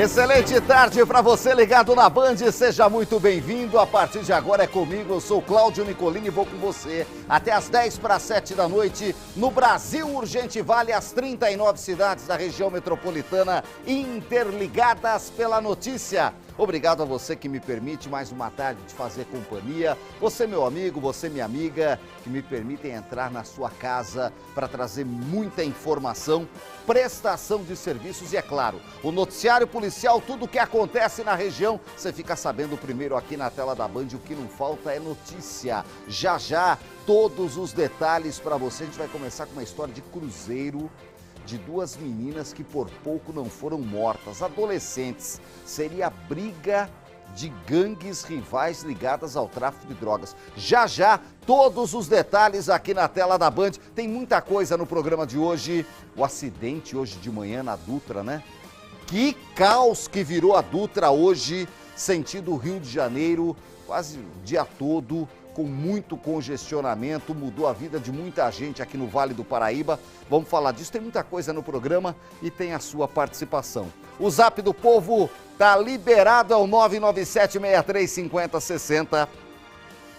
Excelente tarde para você ligado na Band, seja muito bem-vindo. A partir de agora é comigo, eu sou Cláudio Nicolini e vou com você até as 6:50 da noite no Brasil Urgente Vale, as 39 cidades da região metropolitana interligadas pela notícia. Obrigado a você que me permite mais uma tarde de fazer companhia. Você, meu amigo, você, minha amiga, que me permitem entrar na sua casa para trazer muita informação, prestação de serviços e, é claro, o noticiário policial, tudo o que acontece na região, você fica sabendo primeiro aqui na tela da Band. O que não falta é notícia. Já já, todos os detalhes para você. A gente vai começar com uma história de cruzeiro de duas meninas que por pouco não foram mortas, adolescentes. Seria briga de gangues rivais ligadas ao tráfico de drogas. Já já, todos os detalhes aqui na tela da Band. Tem muita coisa no programa de hoje. O acidente hoje de manhã na Dutra, né? Que caos que virou a Dutra hoje, sentido Rio de Janeiro, quase o dia todo, com muito congestionamento, mudou a vida de muita gente aqui no Vale do Paraíba. Vamos falar disso, tem muita coisa no programa e tem a sua participação. O Zap do Povo tá liberado, é o 997635060.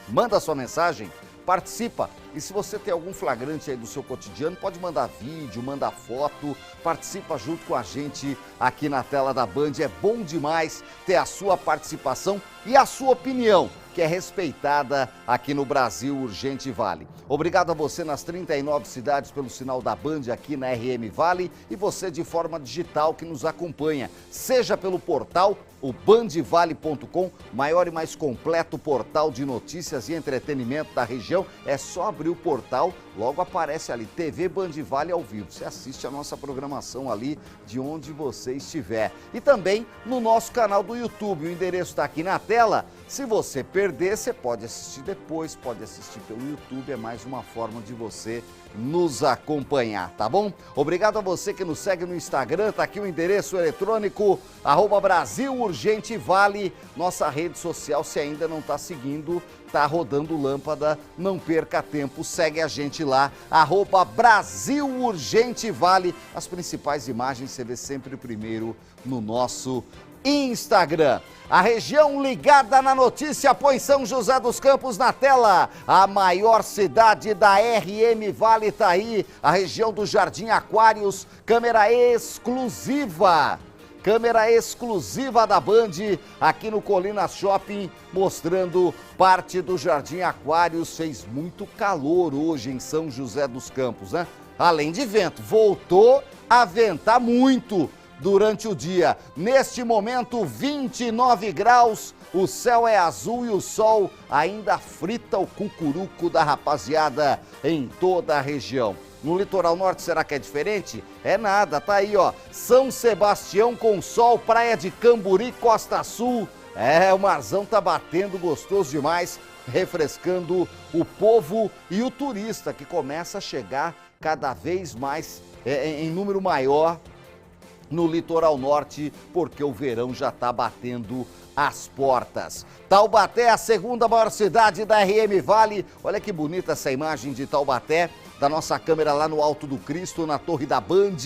Manda sua mensagem, participa. E se você tem algum flagrante aí do seu cotidiano, pode mandar vídeo, mandar foto, participa junto com a gente aqui na tela da Band. É bom demais ter a sua participação e a sua opinião, que é respeitada aqui no Brasil Urgente Vale. Obrigado a você nas 39 cidades pelo sinal da Band aqui na RM Vale e você de forma digital que nos acompanha, seja pelo portal o bandvale.com, maior e mais completo portal de notícias e entretenimento da região. É só abrir o portal, logo aparece ali TV Band Vale ao vivo. Você assiste a nossa programação ali de onde você estiver. E também no nosso canal do YouTube, o endereço está aqui na tela. Se você perder, você pode assistir depois, pode assistir pelo YouTube, é mais uma forma de você nos acompanhar, tá bom? Obrigado a você que nos segue no Instagram, tá aqui o endereço eletrônico, @Brasil Urgente Vale, nossa rede social. Se ainda não tá seguindo, tá rodando lâmpada, não perca tempo, segue a gente lá, @Brasil Urgente Vale. As principais imagens você vê sempre primeiro no nosso Instagram. A região ligada na notícia põe São José dos Campos na tela. A maior cidade da RM Vale tá aí. A região do Jardim Aquários, câmera exclusiva. Câmera exclusiva da Band aqui no Colina Shopping, mostrando parte do Jardim Aquários. Fez muito calor hoje em São José dos Campos, né? Além de vento, voltou a ventar muito durante o dia. Neste momento, 29 graus, o céu é azul e o sol ainda frita o cucuruco da rapaziada em toda a região. No litoral norte, será que é diferente? É nada, tá aí, ó. São Sebastião com sol, Praia de Camburi, Costa Sul. O marzão tá batendo gostoso demais, refrescando o povo e o turista que começa a chegar cada vez mais em número maior no litoral norte, porque o verão já está batendo as portas. Taubaté, a segunda maior cidade da RM Vale. Olha que bonita essa imagem de Taubaté, da nossa câmera lá no Alto do Cristo, na Torre da Band.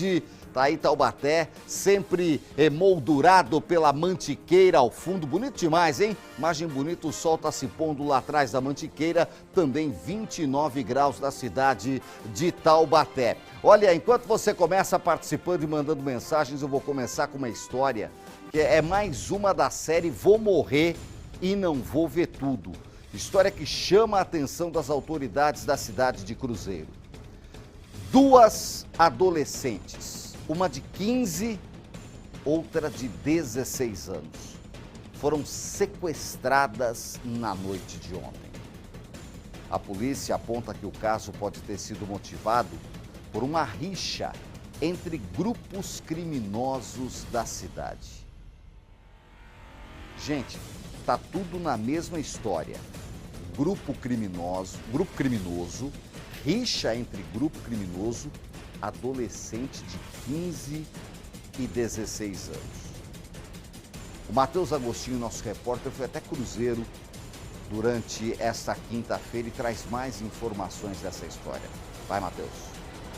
Tá aí Taubaté, sempre emoldurado pela mantiqueira ao fundo. Bonito demais, hein? Imagem bonita, o sol tá se pondo lá atrás da mantiqueira. Também 29 graus da cidade de Taubaté. Olha, enquanto você começa participando e mandando mensagens, eu vou começar com uma história que é mais uma da série Vou Morrer e Não Vou Ver Tudo. História que chama a atenção das autoridades da cidade de Cruzeiro. Duas adolescentes, uma de 15, outra de 16 anos, foram sequestradas na noite de ontem. A polícia aponta que o caso pode ter sido motivado por uma rixa entre grupos criminosos da cidade. Gente, tá tudo na mesma história. Grupo criminoso, rixa entre grupo criminoso, adolescente de 15 e 16 anos. O Matheus Agostinho, nosso repórter, foi até Cruzeiro durante esta quinta-feira e traz mais informações dessa história. Vai, Matheus.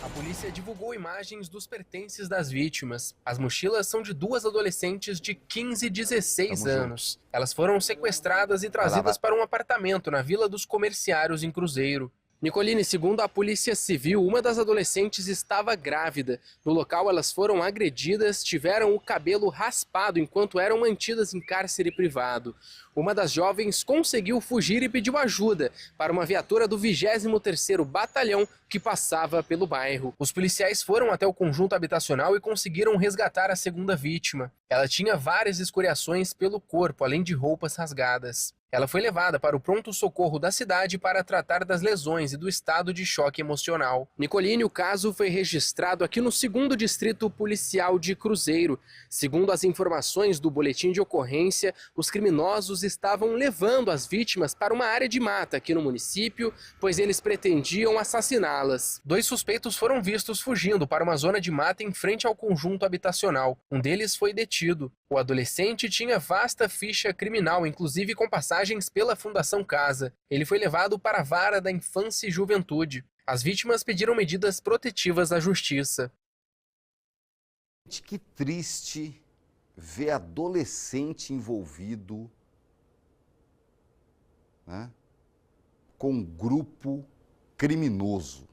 A polícia divulgou imagens dos pertences das vítimas. As mochilas são de duas adolescentes de 15 e 16 anos. Elas foram sequestradas e trazidas para um apartamento na Vila dos Comerciários, em Cruzeiro. Nicoline, segundo a Polícia Civil, uma das adolescentes estava grávida. No local, elas foram agredidas, tiveram o cabelo raspado enquanto eram mantidas em cárcere privado. Uma das jovens conseguiu fugir e pediu ajuda para uma viatura do 23º Batalhão que passava pelo bairro. Os policiais foram até o conjunto habitacional e conseguiram resgatar a segunda vítima. Ela tinha várias escoriações pelo corpo, além de roupas rasgadas. Ela foi levada para o pronto-socorro da cidade para tratar das lesões e do estado de choque emocional. Nicoline, o caso foi registrado aqui no 2º Distrito Policial de Cruzeiro. Segundo as informações do boletim de ocorrência, os criminosos estavam levando as vítimas para uma área de mata aqui no município, pois eles pretendiam assassiná-las. 2 suspeitos foram vistos fugindo para uma zona de mata em frente ao conjunto habitacional. Um deles foi detido. O adolescente tinha vasta ficha criminal, inclusive com passagens pela Fundação Casa. Ele foi levado para a Vara da Infância e Juventude. As vítimas pediram medidas protetivas à justiça. Que triste ver adolescente envolvido, né, com um grupo criminoso.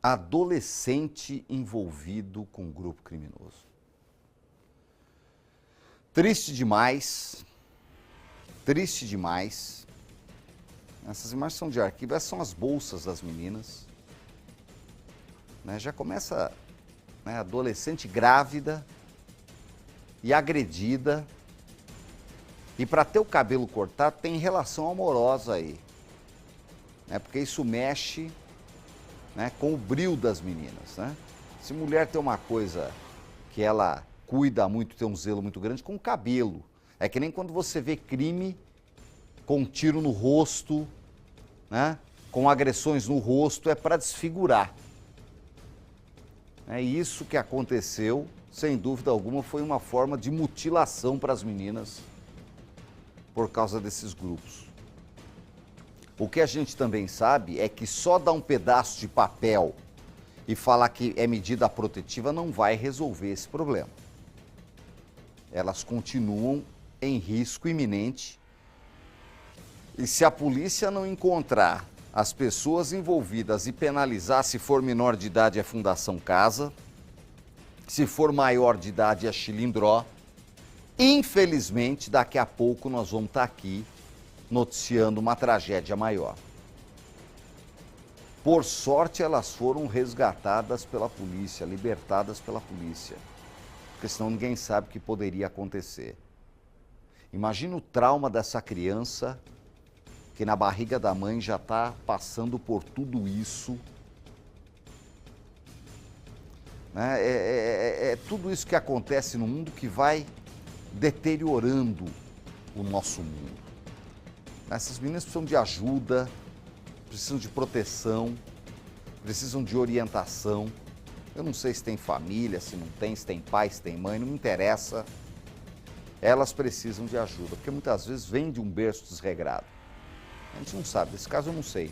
Adolescente envolvido com um grupo criminoso. Triste demais, triste demais. Essas imagens são de arquivo, essas são as bolsas das meninas. Né, já começa, né, adolescente grávida e agredida. E para ter o cabelo cortado tem relação amorosa aí. Né, porque isso mexe, né, com o brio das meninas. Né? Se mulher tem uma coisa que ela cuida muito, tem um zelo muito grande, com o cabelo. É que nem quando você vê crime com um tiro no rosto, né, com agressões no rosto, é para desfigurar. É isso que aconteceu, sem dúvida alguma, foi uma forma de mutilação para as meninas por causa desses grupos. O que a gente também sabe é que só dar um pedaço de papel e falar que é medida protetiva não vai resolver esse problema. Elas continuam em risco iminente e se a polícia não encontrar as pessoas envolvidas e penalizar, se for menor de idade é Fundação Casa, se for maior de idade é Chilindró, infelizmente daqui a pouco nós vamos estar aqui noticiando uma tragédia maior. Por sorte elas foram resgatadas pela polícia, libertadas pela polícia, porque senão ninguém sabe o que poderia acontecer. Imagina o trauma dessa criança que na barriga da mãe já está passando por tudo isso. Né? É tudo isso que acontece no mundo que vai deteriorando o nosso mundo. Essas meninas precisam de ajuda, precisam de proteção, precisam de orientação. Eu não sei se tem família, se não tem, se tem pai, se tem mãe, não me interessa. Elas precisam de ajuda, porque muitas vezes vem de um berço desregrado. A gente não sabe, nesse caso eu não sei.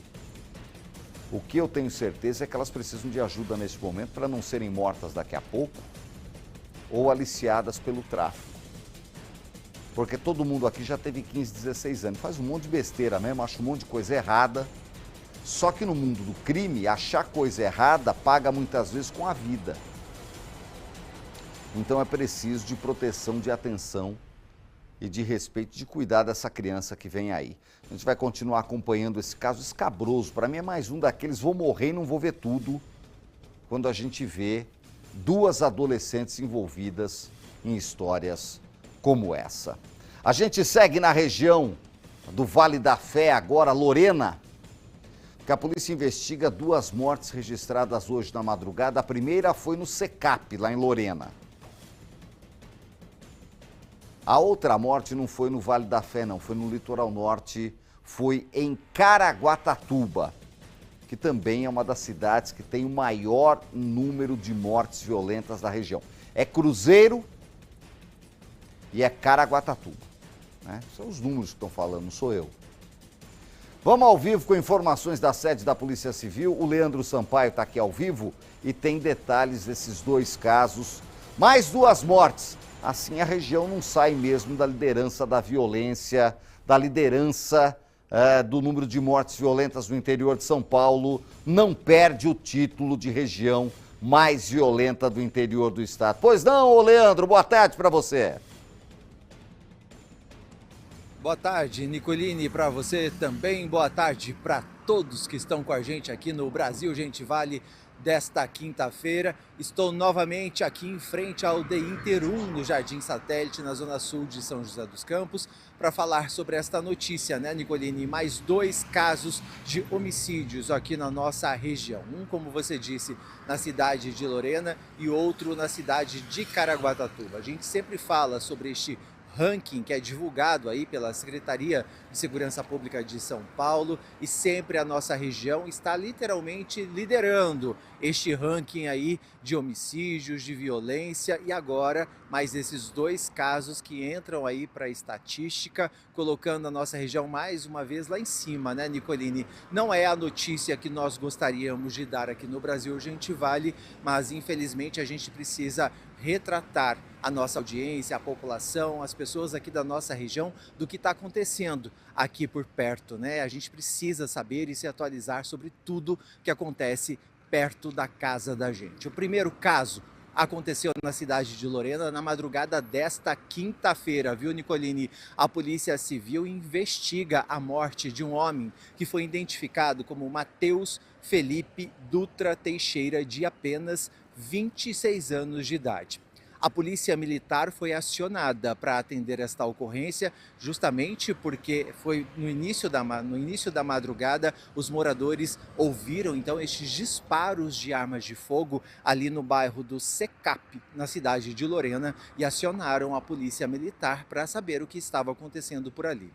O que eu tenho certeza é que elas precisam de ajuda nesse momento para não serem mortas daqui a pouco ou aliciadas pelo tráfico. Porque todo mundo aqui já teve 15, 16 anos, faz um monte de besteira mesmo, acha um monte de coisa errada. Só que no mundo do crime, achar coisa errada paga muitas vezes com a vida. Então é preciso de proteção, de atenção e de respeito, de cuidar dessa criança que vem aí. A gente vai continuar acompanhando esse caso escabroso. Para mim é mais um daqueles, vou morrer e não vou ver tudo, quando a gente vê 2 adolescentes envolvidas em histórias como essa. A gente segue na região do Vale da Fé agora, Lorena, que a polícia investiga 2 mortes registradas hoje na madrugada. A primeira foi no Secap, lá em Lorena. A outra morte não foi no Vale da Fé, não, foi no litoral norte, foi em Caraguatatuba, que também é uma das cidades que tem o maior número de mortes violentas da região. É Cruzeiro e é Caraguatatuba. Né? São os números que estão falando, não sou eu. Vamos ao vivo com informações da sede da Polícia Civil. O Leandro Sampaio está aqui ao vivo e tem detalhes desses dois casos. Mais 2 mortes. Assim a região não sai mesmo da liderança da violência, da liderança do número de mortes violentas no interior de São Paulo. Não perde o título de região mais violenta do interior do estado. Pois não, ô Leandro, boa tarde para você. Boa tarde, Nicolini, para você também. Boa tarde para todos que estão com a gente aqui no Brasil Gente Vale desta quinta-feira. Estou novamente aqui em frente ao The Inter 1, no Jardim Satélite, na zona sul de São José dos Campos, para falar sobre esta notícia, né, Nicolini? Mais 2 casos de homicídios aqui na nossa região. Um, como você disse, na cidade de Lorena e outro na cidade de Caraguatatuba. A gente sempre fala sobre este ranking que é divulgado aí pela Secretaria de Segurança Pública de São Paulo e sempre a nossa região está literalmente liderando este ranking aí de homicídios, de violência e agora mais esses 2 casos que entram aí para a estatística, colocando a nossa região mais uma vez lá em cima, né, Nicolini? Não é a notícia que nós gostaríamos de dar aqui no Brasil Gente Vale, mas infelizmente a gente precisa retratar a nossa audiência, a população, as pessoas aqui da nossa região do que está acontecendo aqui por perto, né? A gente precisa saber e se atualizar sobre tudo que acontece perto da casa da gente. O primeiro caso aconteceu na cidade de Lorena na madrugada desta quinta-feira, viu, Nicolini? A Polícia Civil investiga a morte de um homem que foi identificado como Matheus Felipe Dutra Teixeira, de apenas 26 anos de idade. A Polícia Militar foi acionada para atender esta ocorrência, justamente porque foi no início da madrugada, os moradores ouviram então estes disparos de armas de fogo ali no bairro do Secap, na cidade de Lorena, e acionaram a Polícia Militar para saber o que estava acontecendo por ali.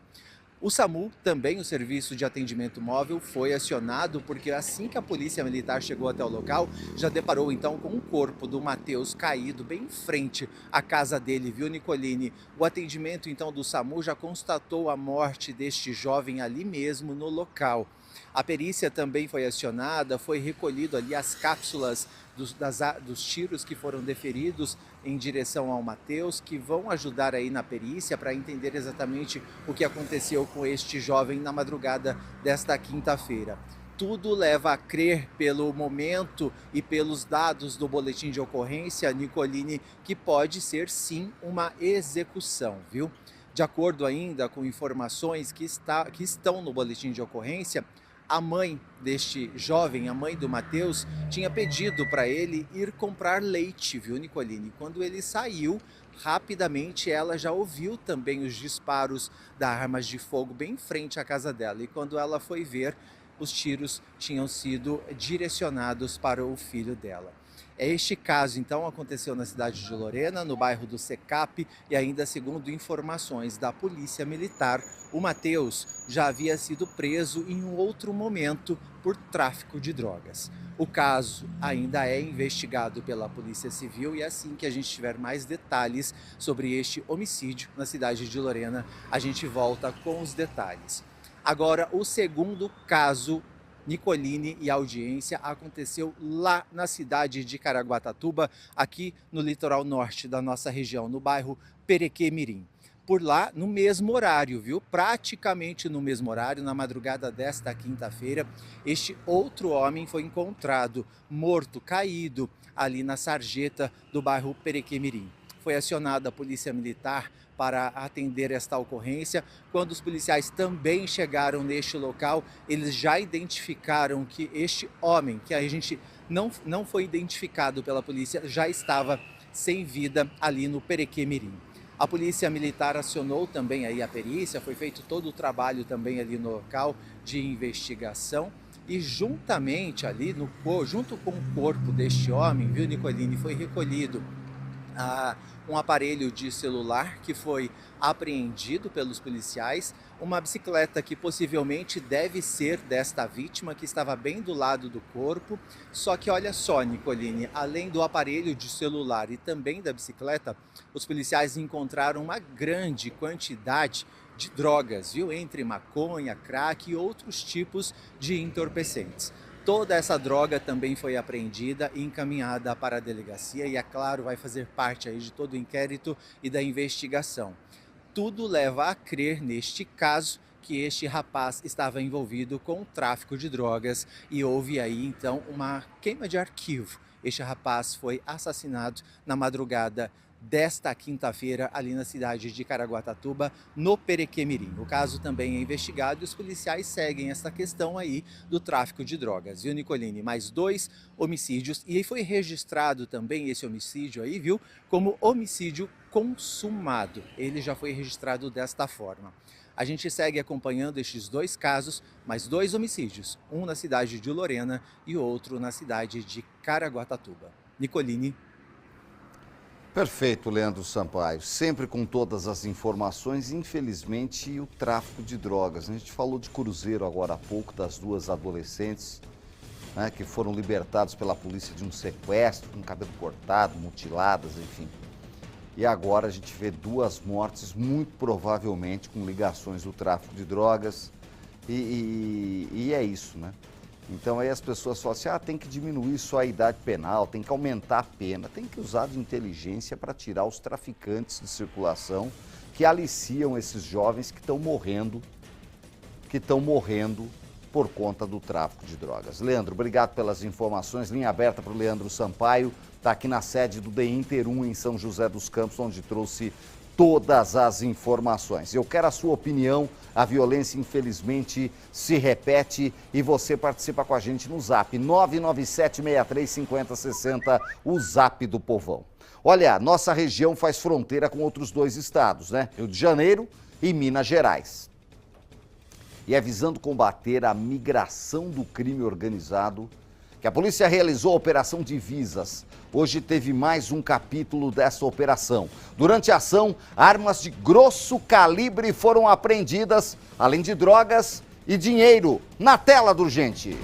O SAMU, também o Serviço de Atendimento Móvel, foi acionado porque assim que a Polícia Militar chegou até o local, já deparou então com o corpo do Matheus caído bem em frente à casa dele, viu, Nicolini? O atendimento então do SAMU já constatou a morte deste jovem ali mesmo no local. A perícia também foi acionada, foi recolhido ali as cápsulas dos tiros que foram deferidos em direção ao Matheus, que vão ajudar aí na perícia para entender exatamente o que aconteceu com este jovem na madrugada desta quinta-feira. Tudo leva a crer, pelo momento e pelos dados do boletim de ocorrência, Nicolini, que pode ser sim uma execução, viu? De acordo ainda com informações que estão no boletim de ocorrência, a mãe deste jovem, a mãe do Matheus, tinha pedido para ele ir comprar leite, viu, Nicolini? Quando ele saiu, rapidamente ela já ouviu também os disparos das armas de fogo bem em frente à casa dela. E quando ela foi ver, os tiros tinham sido direcionados para o filho dela. Este caso, então, aconteceu na cidade de Lorena, no bairro do Secap, e ainda segundo informações da Polícia Militar, o Matheus já havia sido preso em um outro momento por tráfico de drogas. O caso ainda é investigado pela Polícia Civil e assim que a gente tiver mais detalhes sobre este homicídio na cidade de Lorena, a gente volta com os detalhes. Agora, o segundo caso, Nicolini e audiência, aconteceu lá na cidade de Caraguatatuba, aqui no litoral norte da nossa região, no bairro Perequê-Mirim. Por lá, no mesmo horário, viu? Praticamente no mesmo horário, na madrugada desta quinta-feira, este outro homem foi encontrado morto, caído, ali na sarjeta do bairro Perequê-Mirim. Foi acionada a Polícia Militar para atender esta ocorrência. Quando os policiais também chegaram neste local, eles já identificaram que este homem, que a gente não foi identificado pela polícia, já estava sem vida ali no Perequê-Mirim. A Polícia Militar acionou também aí a perícia, foi feito todo o trabalho também ali no local de investigação e juntamente ali, junto com o corpo deste homem, viu, Nicolini, foi recolhido um aparelho de celular que foi apreendido pelos policiais, uma bicicleta que possivelmente deve ser desta vítima, que estava bem do lado do corpo. Só que olha só, Nicolini, além do aparelho de celular e também da bicicleta, os policiais encontraram uma grande quantidade de drogas, viu? Entre maconha, crack e outros tipos de entorpecentes. Toda essa droga também foi apreendida e encaminhada para a delegacia e, é claro, vai fazer parte aí de todo o inquérito e da investigação. Tudo leva a crer, neste caso, que este rapaz estava envolvido com o tráfico de drogas e houve aí então uma queima de arquivo. Este rapaz foi assassinado na madrugada desta quinta-feira ali na cidade de Caraguatatuba, no Perequemirim. O caso também é investigado e os policiais seguem essa questão aí do tráfico de drogas. Viu, Nicolini? Mais 2 homicídios e aí foi registrado também esse homicídio aí, viu, como homicídio consumado. Ele já foi registrado desta forma. A gente segue acompanhando estes 2 casos, mais 2 homicídios, um na cidade de Lorena e outro na cidade de Caraguatatuba. Nicolini. Perfeito, Leandro Sampaio. Sempre com todas as informações, infelizmente, o tráfico de drogas. A gente falou de Cruzeiro agora há pouco, das 2 adolescentes, né, que foram libertadas pela polícia de um sequestro, com cabelo cortado, mutiladas, enfim. E agora a gente vê 2 mortes, muito provavelmente com ligações do tráfico de drogas. E é isso, né? Então aí as pessoas falam assim, tem que diminuir só a idade penal, tem que aumentar a pena, tem que usar de inteligência para tirar os traficantes de circulação que aliciam esses jovens que estão morrendo por conta do tráfico de drogas. Leandro, obrigado pelas informações, linha aberta para o Leandro Sampaio, está aqui na sede do DE Inter 1 em São José dos Campos, onde trouxe todas as informações. Eu quero a sua opinião, a violência infelizmente se repete e você participa com a gente no Zap 997-63-5060, o Zap do Povão. Olha, nossa região faz fronteira com outros 2 estados, né? Rio de Janeiro e Minas Gerais. E é visando combater a migração do crime organizado que a polícia realizou a Operação Divisas. Hoje teve mais um capítulo dessa operação. Durante a ação, armas de grosso calibre foram apreendidas, além de drogas e dinheiro. Na tela do Urgente.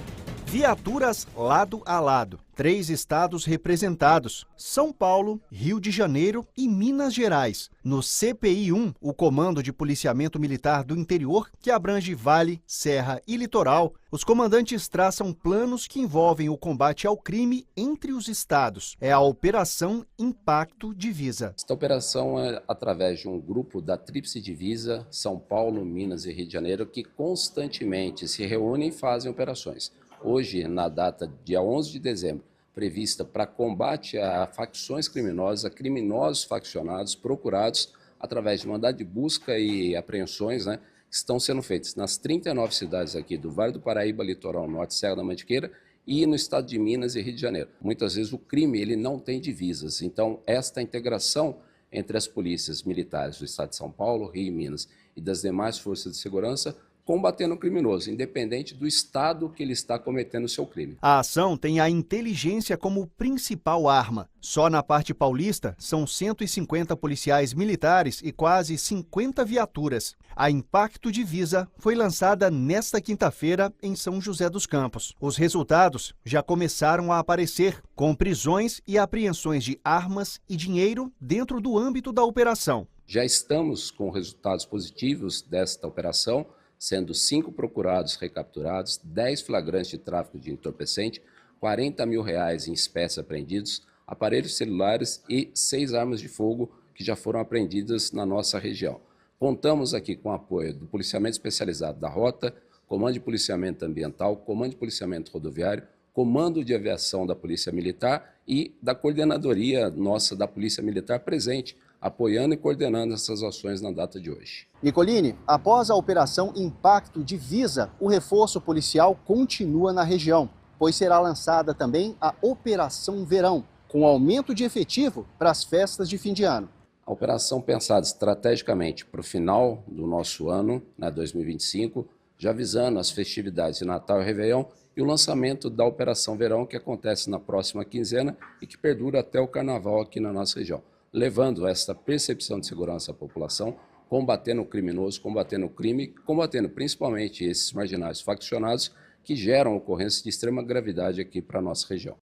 Viaturas lado a lado. 3 estados representados: São Paulo, Rio de Janeiro e Minas Gerais. No CPI-1, o Comando de Policiamento Militar do Interior, que abrange Vale, Serra e Litoral, os comandantes traçam planos que envolvem o combate ao crime entre os estados. É a Operação Impacto Divisa. Esta operação é através de um grupo da Tríplice Divisa, São Paulo, Minas e Rio de Janeiro, que constantemente se reúnem e fazem operações. Hoje, na data dia 11 de dezembro, prevista para combate a facções criminosas, a criminosos faccionados procurados através de mandado de busca e apreensões, né, que estão sendo feitas nas 39 cidades aqui do Vale do Paraíba, Litoral Norte, Serra da Mantiqueira e no estado de Minas e Rio de Janeiro. Muitas vezes o crime ele não tem divisas, então esta integração entre as polícias militares do estado de São Paulo, Rio e Minas e das demais forças de segurança combatendo o criminoso, independente do estado que ele está cometendo o seu crime. A ação tem a inteligência como principal arma. Só na parte paulista, são 150 policiais militares e quase 50 viaturas. A Impacto Divisa foi lançada nesta quinta-feira em São José dos Campos. Os resultados já começaram a aparecer, com prisões e apreensões de armas e dinheiro dentro do âmbito da operação. Já estamos com resultados positivos desta operação, sendo 5 procurados recapturados, 10 flagrantes de tráfico de entorpecente, R$40 mil em espécies apreendidos, aparelhos celulares e 6 armas de fogo que já foram apreendidas na nossa região. Contamos aqui com o apoio do Policiamento Especializado da Rota, Comando de Policiamento Ambiental, Comando de Policiamento Rodoviário, Comando de Aviação da Polícia Militar e da coordenadoria nossa da Polícia Militar presente, apoiando e coordenando essas ações na data de hoje. Nicolini, após a Operação Impacto Divisa, o reforço policial continua na região, pois será lançada também a Operação Verão, com aumento de efetivo para as festas de fim de ano. A operação pensada estrategicamente para o final do nosso ano, 2025, já visando as festividades de Natal e Réveillon, e o lançamento da Operação Verão, que acontece na próxima quinzena e que perdura até o Carnaval aqui na nossa região, levando essa percepção de segurança à população, combatendo o criminoso, combatendo o crime, combatendo principalmente esses marginais faccionados que geram ocorrências de extrema gravidade aqui para a nossa região.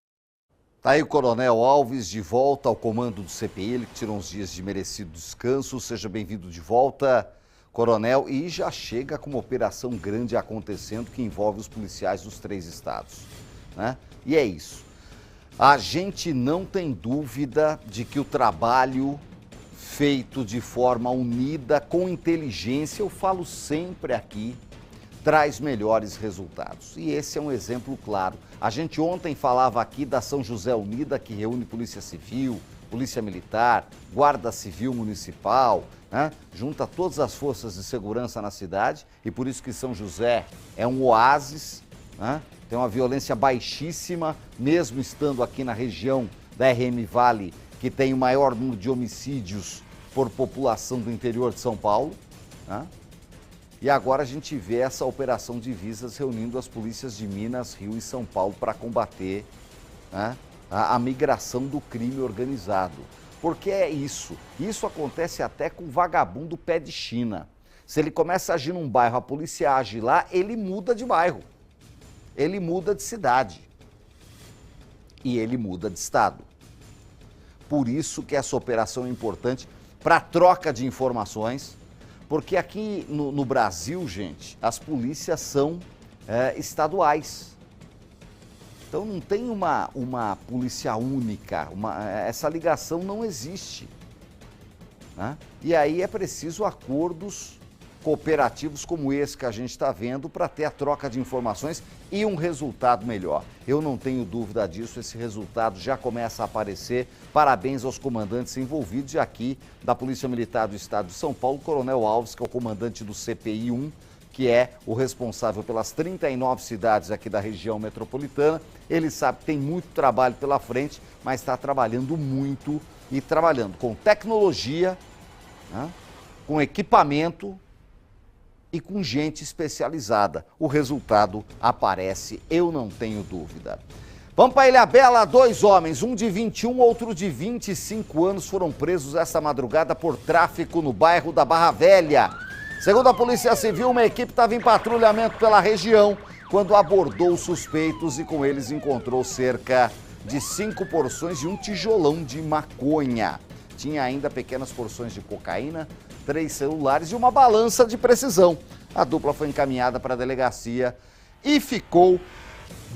Tá aí o Coronel Alves de volta ao comando do CPI, ele que tirou uns dias de merecido descanso. Seja bem-vindo de volta. Coronel, e já chega com uma operação grande acontecendo que envolve os policiais dos 3 estados, né? E é isso. A gente não tem dúvida de que o trabalho feito de forma unida, com inteligência, eu falo sempre aqui, traz melhores resultados. E esse é um exemplo claro. A gente ontem falava aqui da São José Unida, que reúne Polícia Civil, Polícia Militar, Guarda Civil Municipal, né? Junta todas as forças de segurança na cidade, e por isso que São José é um oásis, né? Tem uma violência baixíssima, mesmo estando aqui na região da RM Vale, que tem o maior número de homicídios por população do interior de São Paulo, né? E agora a gente vê essa operação Divisas reunindo as polícias de Minas, Rio e São Paulo para combater, né, a migração do crime organizado. Porque é isso. Isso acontece até com vagabundo pé de China. Se ele começa a agir num bairro, a polícia age lá, ele muda de bairro. Ele muda de cidade. E ele muda de estado. Por isso que essa operação é importante para troca de informações, porque aqui no Brasil, gente, as polícias são estaduais. Então não tem uma polícia única, essa ligação não existe, né? E aí é preciso acordos cooperativos como esse que a gente está vendo para ter a troca de informações e um resultado melhor. Eu não tenho dúvida disso, esse resultado já começa a aparecer. Parabéns aos comandantes envolvidos e aqui da Polícia Militar do Estado de São Paulo, Coronel Alves, que é o comandante do CPI 1, que é o responsável pelas 39 cidades aqui da região metropolitana. Ele sabe que tem muito trabalho pela frente, mas está trabalhando muito e trabalhando com tecnologia, né, com equipamento e com gente especializada. O resultado aparece, eu não tenho dúvida. Vamos para Ilhabela, 2 homens, um de 21, outro de 25 anos, foram presos esta madrugada por tráfico no bairro da Barra Velha. Segundo a Polícia Civil, uma equipe estava em patrulhamento pela região quando abordou os suspeitos e com eles encontrou cerca de 5 porções de um tijolão de maconha. Tinha ainda pequenas porções de cocaína, 3 celulares e uma balança de precisão. A dupla foi encaminhada para a delegacia e ficou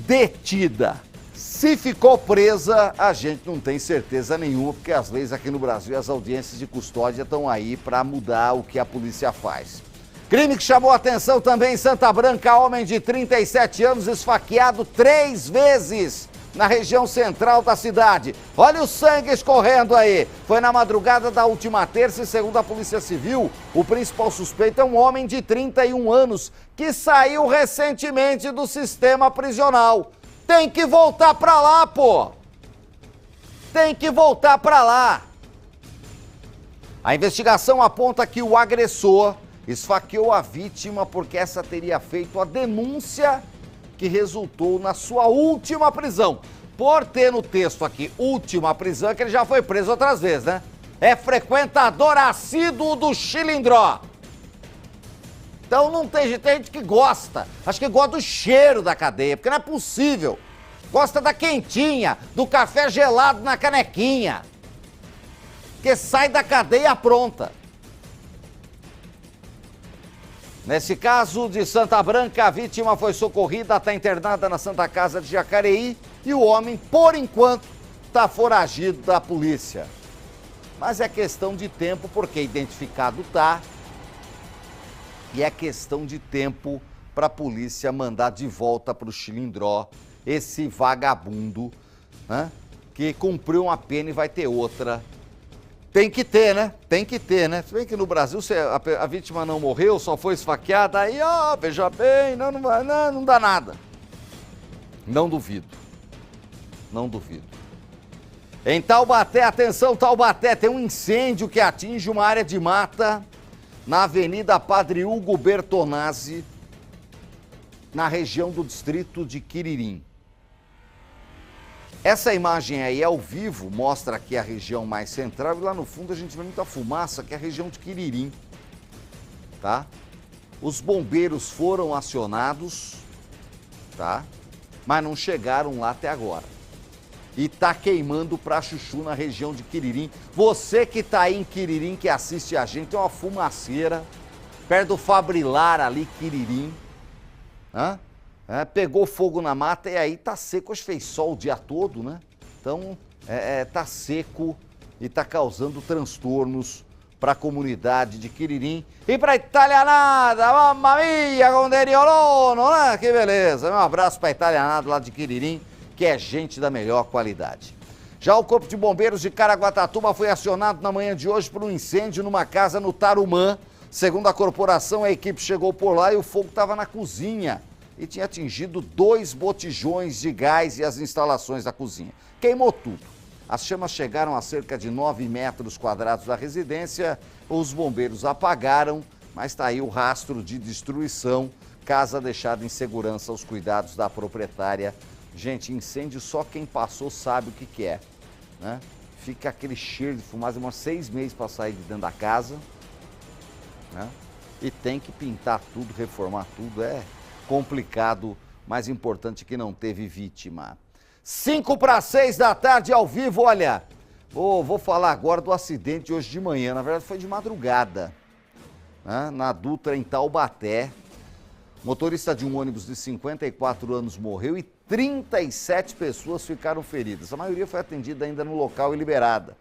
detida. Se ficou presa, a gente não tem certeza nenhuma, porque as leis aqui no Brasil, as audiências de custódia estão aí para mudar o que a polícia faz. Crime que chamou a atenção também em Santa Branca, homem de 37 anos esfaqueado 3 vezes na região central da cidade. Olha o sangue escorrendo aí. Foi na madrugada da última terça e, segundo a Polícia Civil, o principal suspeito é um homem de 31 anos que saiu recentemente do sistema prisional. Tem que voltar pra lá, pô! Tem que voltar pra lá! A investigação aponta que o agressor esfaqueou a vítima porque essa teria feito a denúncia que resultou na sua última prisão. Por ter no texto aqui, última prisão, é que ele já foi preso outras vezes, né? É frequentador assíduo do Chilindró. Então não tem gente que gosta. Acho que gosta do cheiro da cadeia, porque não é possível. Gosta da quentinha, do café gelado na canequinha. Porque sai da cadeia pronta. Nesse caso de Santa Branca, a vítima foi socorrida, está internada na Santa Casa de Jacareí e o homem, por enquanto, está foragido da polícia. Mas é questão de tempo, porque identificado está, e é questão de tempo para a polícia mandar de volta para o Chilindró esse vagabundo, né, que cumpriu uma pena e vai ter outra. Tem que ter, né? Tem que ter, né? Se bem que no Brasil se a vítima não morreu, só foi esfaqueada, aí, ó, veja bem, não dá nada. Não duvido. Não duvido. Em Taubaté, atenção, Taubaté, tem um incêndio que atinge uma área de mata na Avenida Padre Hugo Bertonazzi, na região do distrito de Quiririm. Essa imagem aí ao vivo mostra aqui a região mais central e lá no fundo a gente vê muita fumaça, que é a região de Quiririm, tá? Os bombeiros foram acionados, tá? Mas não chegaram lá até agora. E tá queimando pra chuchu na região de Quiririm. Você que tá aí em Quiririm, que assiste a gente, é uma fumaceira, perto do Fabrilar ali, Quiririm. Pegou fogo na mata e aí tá seco, hoje fez sol o dia todo, né? Então, tá seco e tá causando transtornos para a comunidade de Quiririm e para Italianada, mamma mia, com Deriolono, né? Que beleza. Um abraço para Italianada lá de Quiririm, que é gente da melhor qualidade. Já o Corpo de Bombeiros de Caraguatatuba foi acionado na manhã de hoje por um incêndio numa casa no Tarumã. Segundo a corporação, a equipe chegou por lá e o fogo estava na cozinha e tinha atingido 2 botijões de gás e as instalações da cozinha. Queimou tudo. As chamas chegaram a cerca de 9 metros quadrados da residência. Os bombeiros apagaram, mas está aí o rastro de destruição. Casa deixada em segurança aos cuidados da proprietária. Gente, incêndio só quem passou sabe o que é, né? Fica aquele cheiro de fumaça, demora 6 meses para sair de dentro da casa, né? E tem que pintar tudo, reformar tudo, é complicado, mas importante que não teve vítima. 5 para 6 da tarde ao vivo, olha, vou falar agora do acidente de hoje de manhã, na verdade foi de madrugada, né? Na Dutra em Taubaté. Motorista de um ônibus de 54 anos morreu e 37 pessoas ficaram feridas. A maioria foi atendida ainda no local e liberada.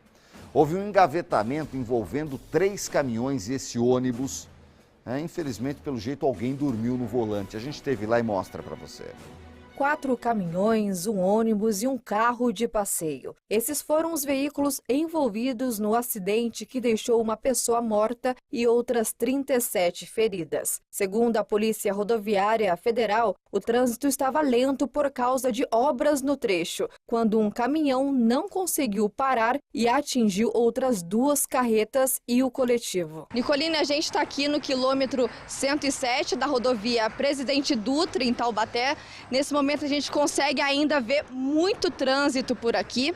Houve um engavetamento envolvendo 3 caminhões e esse ônibus. Infelizmente, pelo jeito, alguém dormiu no volante. A gente esteve lá e mostra para você. 4 caminhões, um ônibus e um carro de passeio. Esses foram os veículos envolvidos no acidente que deixou uma pessoa morta e outras 37 feridas. Segundo a Polícia Rodoviária Federal, o trânsito estava lento por causa de obras no trecho, quando um caminhão não conseguiu parar e atingiu outras 2 carretas e o coletivo. Nicoline, a gente está aqui no quilômetro 107 da rodovia Presidente Dutra, em Taubaté. Nesse momento a gente consegue ainda ver muito trânsito por aqui.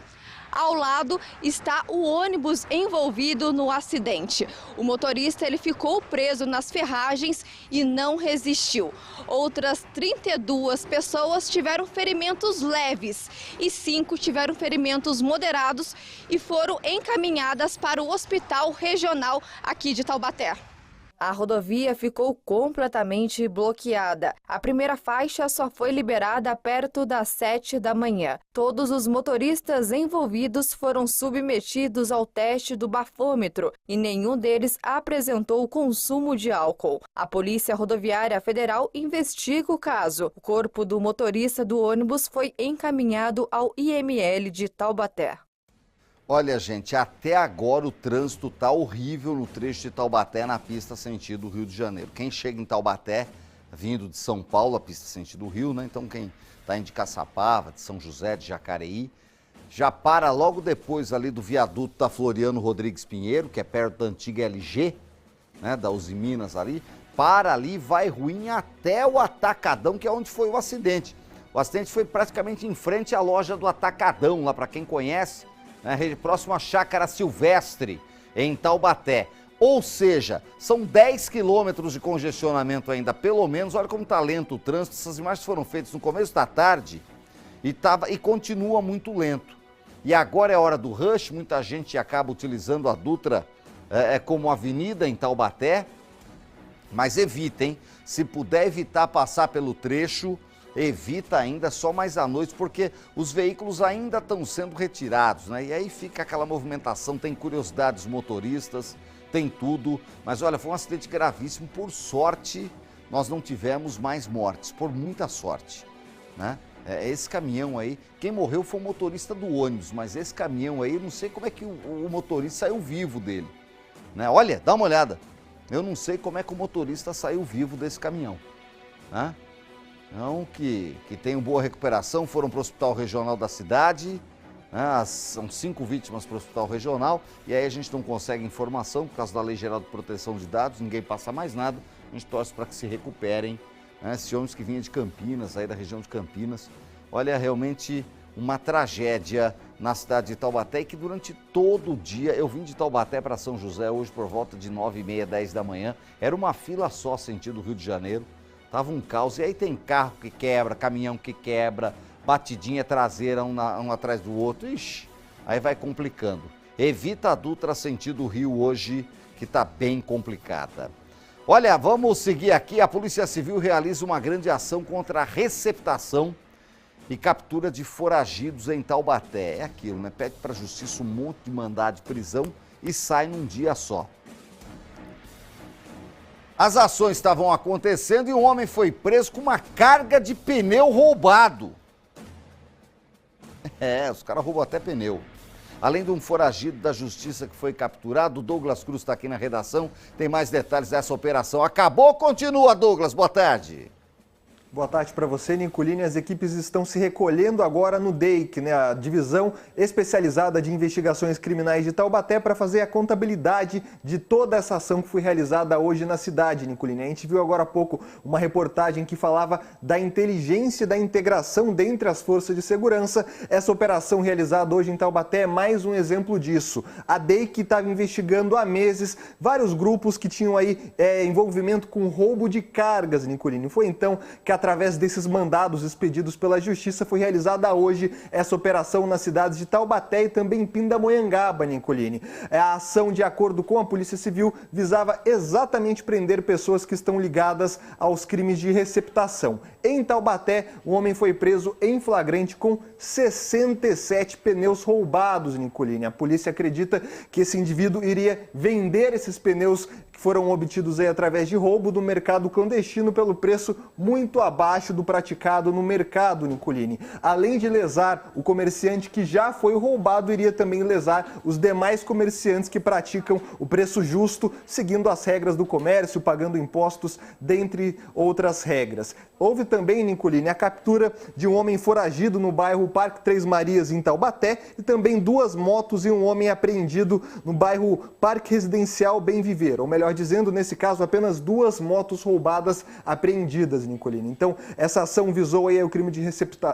Ao lado está o ônibus envolvido no acidente. O motorista ele ficou preso nas ferragens e não resistiu. Outras 32 pessoas tiveram ferimentos leves e 5 tiveram ferimentos moderados e foram encaminhadas para o Hospital Regional aqui de Taubaté. A rodovia ficou completamente bloqueada. A primeira faixa só foi liberada perto das 7 da manhã. Todos os motoristas envolvidos foram submetidos ao teste do bafômetro e nenhum deles apresentou consumo de álcool. A Polícia Rodoviária Federal investiga o caso. O corpo do motorista do ônibus foi encaminhado ao IML de Taubaté. Olha, gente, até agora o trânsito tá horrível no trecho de Taubaté na pista sentido Rio de Janeiro. Quem chega em Taubaté, vindo de São Paulo, a pista sentido Rio, né? Então quem tá indo de Caçapava, de São José, de Jacareí, já para logo depois ali do viaduto da Floriano Rodrigues Pinheiro, que é perto da antiga LG, né? Da Uzi Minas ali. Para ali, vai ruim até o Atacadão, que é onde foi o acidente. O acidente foi praticamente em frente à loja do Atacadão, lá para quem conhece, próximo à Chácara Silvestre, em Taubaté. Ou seja, são 10 quilômetros de congestionamento ainda, pelo menos. Olha como está lento o trânsito. Essas imagens foram feitas no começo da tarde e continua muito lento. E agora é hora do rush, muita gente acaba utilizando a Dutra como avenida em Taubaté. Mas evitem, se puder evitar passar pelo trecho, evita ainda só mais à noite, porque os veículos ainda estão sendo retirados, né? E aí fica aquela movimentação, tem curiosidade dos motoristas, tem tudo. Mas olha, foi um acidente gravíssimo. Por sorte, nós não tivemos mais mortes, por muita sorte, né? Esse caminhão aí, quem morreu foi o motorista do ônibus, mas esse caminhão aí, eu não sei como é que o motorista saiu vivo dele, né? Olha, dá uma olhada. Eu não sei como é que o motorista saiu vivo desse caminhão, né? Então, que tenham boa recuperação, foram para o Hospital Regional da cidade, né? São 5 vítimas para o Hospital Regional, e aí a gente não consegue informação por causa da Lei Geral de Proteção de Dados, ninguém passa mais nada, a gente torce para que se recuperem, né? Esse ônibus que vinha de Campinas, aí da região de Campinas. Olha, realmente uma tragédia na cidade de Taubaté, e que durante todo o dia, eu vim de Taubaté para São José hoje por volta de 9h30, 10 da manhã, era uma fila só sentido Rio de Janeiro, tava um caos, e aí tem carro que quebra, caminhão que quebra, batidinha traseira um atrás do outro, ixi, aí vai complicando. Evita a Dutra sentido Rio hoje, que tá bem complicada. Olha, vamos seguir aqui. A Polícia Civil realiza uma grande ação contra a receptação e captura de foragidos em Taubaté. É aquilo, né? Pede para a Justiça um monte de mandado de prisão e sai num dia só. As ações estavam acontecendo e um homem foi preso com uma carga de pneu roubado. Os caras roubam até pneu. Além de um foragido da Justiça que foi capturado, o Douglas Cruz está aqui na redação. Tem mais detalhes dessa operação. Acabou ou continua, Douglas? Boa tarde. Boa tarde para você, Nicolini. As equipes estão se recolhendo agora no DEIC, né, a Divisão Especializada de Investigações Criminais de Taubaté, para fazer a contabilidade de toda essa ação que foi realizada hoje na cidade, Nicolini. A gente viu agora há pouco uma reportagem que falava da inteligência e da integração dentre as forças de segurança. Essa operação realizada hoje em Taubaté é mais um exemplo disso. A DEIC estava investigando há meses vários grupos que tinham aí envolvimento com roubo de cargas, Nicolini. Foi então que através desses mandados expedidos pela Justiça, foi realizada hoje essa operação nas cidades de Taubaté e também em Pindamonhangaba, Nicolini. A ação, de acordo com a Polícia Civil, visava exatamente prender pessoas que estão ligadas aos crimes de receptação. Em Taubaté, um homem foi preso em flagrante com 67 pneus roubados, Nicolini. A polícia acredita que esse indivíduo iria vender esses pneus que foram obtidos aí através de roubo do mercado clandestino pelo preço muito abaixo do praticado no mercado, Nicolini. Além de lesar o comerciante que já foi roubado, iria também lesar os demais comerciantes que praticam o preço justo, seguindo as regras do comércio, pagando impostos, dentre outras regras. Houve também, Nicolini, a captura de um homem foragido no bairro Parque Três Marias, em Taubaté, e também 2 motos e um homem apreendido no bairro Parque Residencial Bem Viver. Ou melhor dizendo, nesse caso, apenas 2 motos roubadas apreendidas, Nicolini. Então, essa ação visou aí o crime de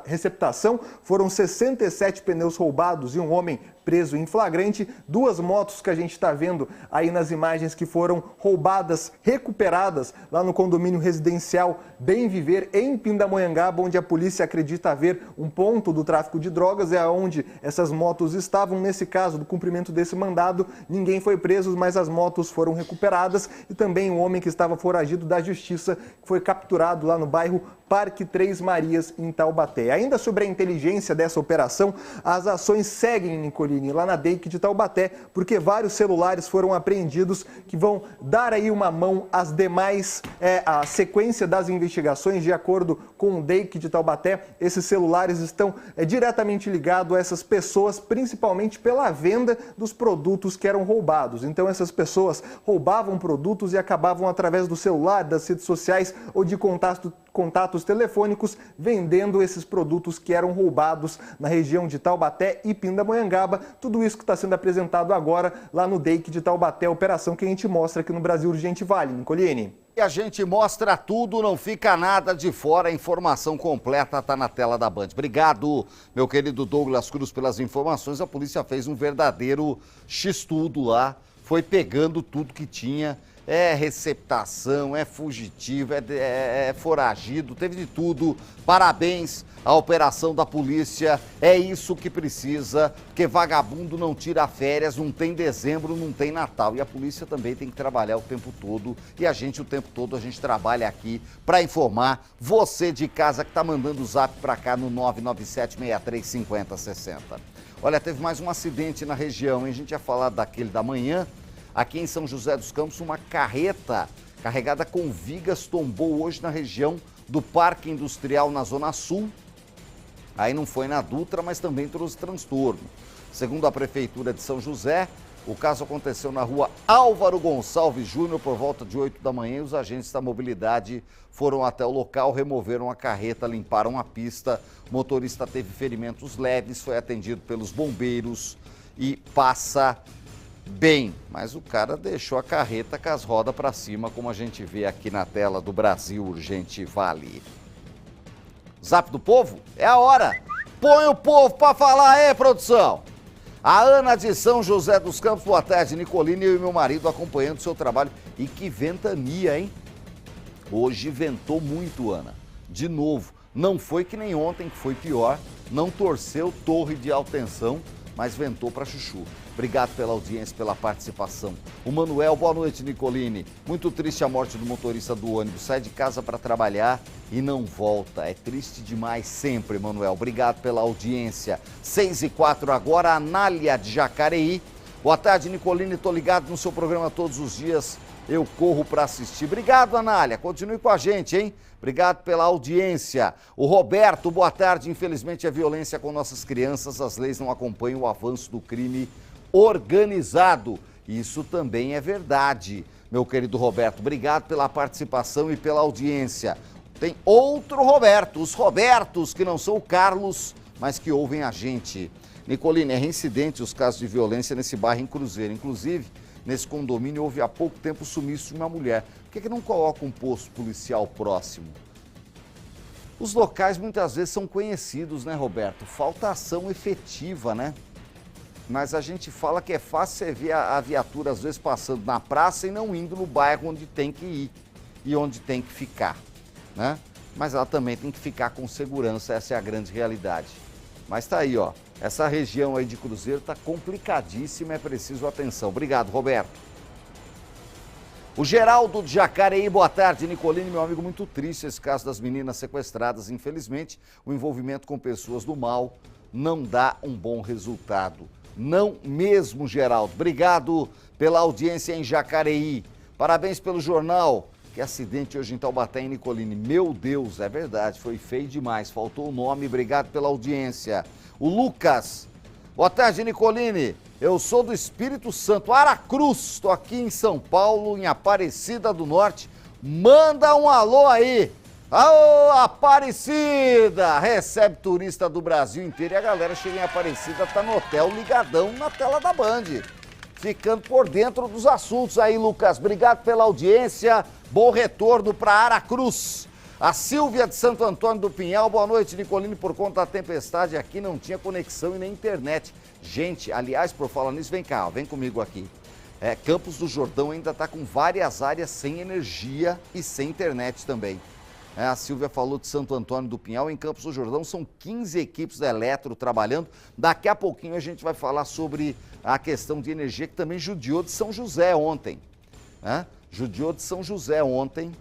receptação. Foram 67 pneus roubados e um homem preso em flagrante. 2 motos que a gente está vendo aí nas imagens que foram roubadas, recuperadas lá no condomínio residencial Bem Viver, em Pindamonhangaba, onde a polícia acredita haver um ponto do tráfico de drogas, é onde essas motos estavam. Nesse caso, do cumprimento desse mandado, ninguém foi preso, mas as motos foram recuperadas, e também um homem que estava foragido da Justiça, que foi capturado lá no bairro Parque Três Marias, em Taubaté. Ainda sobre a inteligência dessa operação, as ações seguem, Nicolini, lá na DEIC de Taubaté, porque vários celulares foram apreendidos que vão dar aí uma mão às demais, a sequência das investigações. De acordo com o DEIC de Taubaté, esses celulares estão diretamente ligados a essas pessoas, principalmente pela venda dos produtos que eram roubados. Então, essas pessoas roubavam produtos e acabavam, através do celular, das redes sociais ou de contatos telefônicos, vendendo esses produtos que eram roubados na região de Taubaté e Pindamonhangaba. Tudo isso que está sendo apresentado agora lá no DEIC de Taubaté, a operação que a gente mostra aqui no Brasil Urgente Vale, Nicolini. E a gente mostra tudo, não fica nada de fora, a informação completa está na tela da Band. Obrigado, meu querido Douglas Cruz, pelas informações. A polícia fez um verdadeiro X-tudo lá, foi pegando tudo que tinha. É receptação, é fugitivo, é foragido, teve de tudo. Parabéns à operação da polícia, é isso que precisa, porque vagabundo não tira férias, não tem dezembro, não tem Natal. E a polícia também tem que trabalhar o tempo todo, e a gente o tempo todo, a gente trabalha aqui para informar você de casa que está mandando o zap para cá no 997-635060. Olha, teve mais um acidente na região, hein? A gente ia falar daquele da manhã. Aqui em São José dos Campos, uma carreta carregada com vigas tombou hoje na região do Parque Industrial, na Zona Sul. Aí não foi na Dutra, mas também trouxe transtorno. Segundo a Prefeitura de São José, o caso aconteceu na rua Álvaro Gonçalves Júnior por volta de 8 da manhã. Os agentes da mobilidade foram até o local, removeram a carreta, limparam a pista. O motorista teve ferimentos leves, foi atendido pelos bombeiros e passa bem, mas o cara deixou a carreta com as rodas para cima, como a gente vê aqui na tela do Brasil Urgente Vale. Zap do povo? É a hora! Põe o povo para falar, produção! A Ana de São José dos Campos, boa tarde, Nicolini, eu e meu marido acompanhando o seu trabalho. E que ventania, hein? Hoje ventou muito, Ana. De novo, não foi que nem ontem, que foi pior, não torceu torre de alta tensão, mas ventou para chuchu. Obrigado pela audiência, pela participação. O Manuel, boa noite, Nicolini. Muito triste a morte do motorista do ônibus. Sai de casa para trabalhar e não volta. É triste demais sempre, Manuel. Obrigado pela audiência. 6h04 agora, Anália de Jacareí. Boa tarde, Nicolini. Estou ligado no seu programa todos os dias. Eu corro para assistir. Obrigado, Anália. Continue com a gente, hein? Obrigado pela audiência. O Roberto, boa tarde. Infelizmente, a violência com nossas crianças, as leis não acompanham o avanço do crime organizado. Isso também é verdade, meu querido Roberto. Obrigado pela participação e pela audiência. Tem outro Roberto, os Robertos, que não são o Carlos, mas que ouvem a gente. Nicolini, é reincidente os casos de violência nesse bairro em Cruzeiro. Inclusive, nesse condomínio houve há pouco tempo o sumiço de uma mulher. Por que não coloca um posto policial próximo? Os locais muitas vezes são conhecidos, né, Roberto? Falta ação efetiva, né? Mas a gente fala que é fácil você ver a viatura às vezes passando na praça e não indo no bairro onde tem que ir e onde tem que ficar, né? Mas ela também tem que ficar com segurança, essa é a grande realidade. Mas tá aí, ó, essa região aí de Cruzeiro tá complicadíssima, é preciso atenção. Obrigado, Roberto. O Geraldo de Jacareí, boa tarde, Nicolini, meu amigo, muito triste esse caso das meninas sequestradas. Infelizmente, o envolvimento com pessoas do mal não dá um bom resultado. Não mesmo, Geraldo. Obrigado pela audiência em Jacareí. Parabéns pelo jornal. Que acidente hoje em Taubaté, em Nicolini. Meu Deus, é verdade, foi feio demais. Faltou o nome, obrigado pela audiência. O Lucas, boa tarde, Nicolini. Eu sou do Espírito Santo, Aracruz. Estou aqui em São Paulo, em Aparecida do Norte. Manda um alô aí. Alô, Aparecida! Recebe turista do Brasil inteiro e a galera chega em Aparecida, tá no hotel ligadão na tela da Band. Ficando por dentro dos assuntos aí, Lucas. Obrigado pela audiência. Bom retorno para Aracruz. A Silvia de Santo Antônio do Pinhal. Boa noite, Nicolini. Por conta da tempestade aqui não tinha conexão e nem internet. Gente, aliás, por falar nisso, vem cá, ó, vem comigo aqui. Campos do Jordão ainda está com várias áreas sem energia e sem internet também. A Silvia falou de Santo Antônio do Pinhal. Em Campos do Jordão são 15 equipes da Eletro trabalhando. Daqui a pouquinho a gente vai falar sobre a questão de energia que também judiou de São José ontem. Judiou de São José ontem.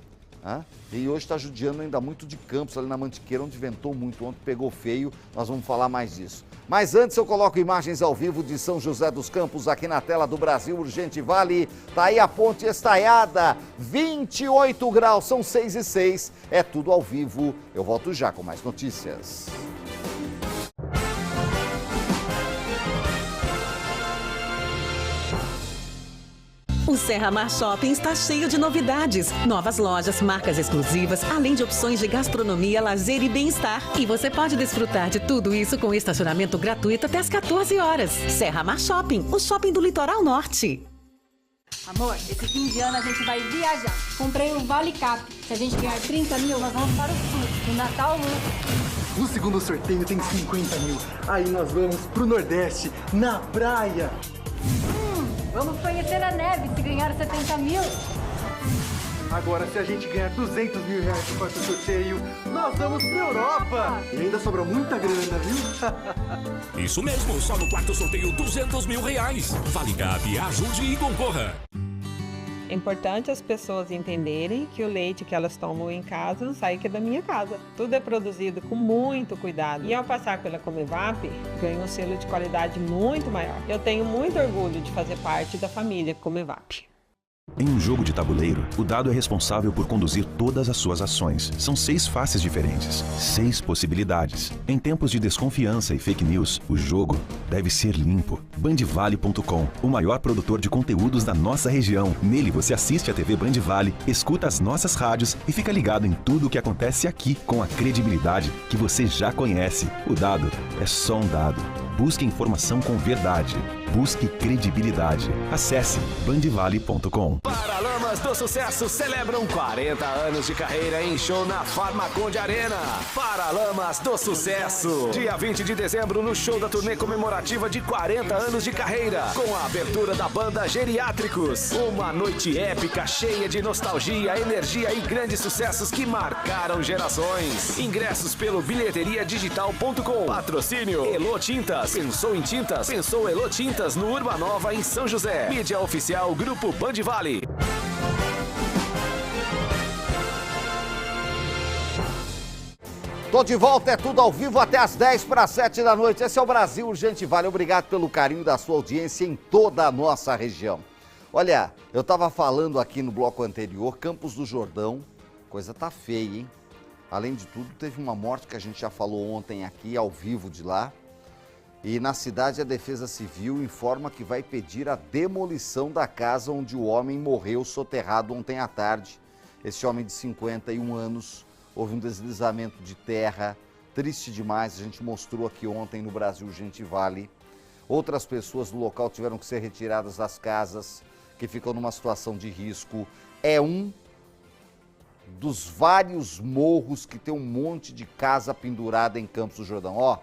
E hoje está judiando ainda muito de Campos, ali na Mantiqueira, onde ventou muito ontem, pegou feio. Nós vamos falar mais disso. Mas antes eu coloco imagens ao vivo de São José dos Campos aqui na tela do Brasil Urgente Vale. Tá aí a ponte estaiada, 28 graus, são 6h06. É tudo ao vivo. Eu volto já com mais notícias. O Serra Mar Shopping está cheio de novidades, novas lojas, marcas exclusivas, além de opções de gastronomia, lazer e bem-estar. E você pode desfrutar de tudo isso com estacionamento gratuito até às 14 horas. Serra Mar Shopping, o shopping do Litoral Norte. Amor, esse fim de ano a gente vai viajar. Comprei um Vale Cap. Se a gente ganhar 30 mil, nós vamos para o sul. No Natal, no segundo sorteio tem 50 mil. Aí nós vamos pro Nordeste, na praia. Vamos conhecer a neve se ganhar 70 mil. Agora, se a gente ganhar 200 mil reais no quarto sorteio, nós vamos pra Europa. E ainda sobra muita grana, viu? Isso mesmo, só no quarto sorteio 200 mil reais. Vale Cap, ajude e concorra. É importante as pessoas entenderem que o leite que elas tomam em casa não sai aqui da minha casa. Tudo é produzido com muito cuidado. E ao passar pela Comevap, ganho um selo de qualidade muito maior. Eu tenho muito orgulho de fazer parte da família Comevap. Em um jogo de tabuleiro, o dado é responsável por conduzir todas as suas ações. São 6 faces diferentes, 6 possibilidades. Em tempos de desconfiança e fake news, o jogo deve ser limpo. Bandvale.com, o maior produtor de conteúdos da nossa região. Nele você assiste a TV Bandvale, escuta as nossas rádios e fica ligado em tudo o que acontece aqui com a credibilidade que você já conhece. O dado é só um dado. Busque informação com verdade. Busque credibilidade. Acesse bandvale.com. Paralamas Paralamas do Sucesso celebram 40 anos de carreira em show na Farmaconde Arena. Paralamas do Sucesso. Dia 20 de dezembro no show da turnê comemorativa de 40 anos de carreira. Com a abertura da banda Geriátricos. Uma noite épica, cheia de nostalgia, energia e grandes sucessos que marcaram gerações. Ingressos pelo bilheteriadigital.com. Patrocínio Elo Tintas. Pensou em tintas? Pensou Elo Tintas no Urbanova em São José. Mídia oficial Grupo Band Vale. Tô de volta, é tudo ao vivo até as 10:50 da noite. Esse é o Brasil Urgente Vale. Obrigado pelo carinho da sua audiência em toda a nossa região. Olha, eu tava falando aqui no bloco anterior, Campos do Jordão, coisa tá feia, hein? Além de tudo, teve uma morte que a gente já falou ontem aqui, ao vivo de lá. E na cidade, a Defesa Civil informa que vai pedir a demolição da casa onde o homem morreu soterrado ontem à tarde. Esse homem de 51 anos, houve um deslizamento de terra, triste demais, a gente mostrou aqui ontem no Brasil Urgente Vale. Outras pessoas do local tiveram que ser retiradas das casas, que ficam numa situação de risco. É um dos vários morros que tem um monte de casa pendurada em Campos do Jordão. Ó,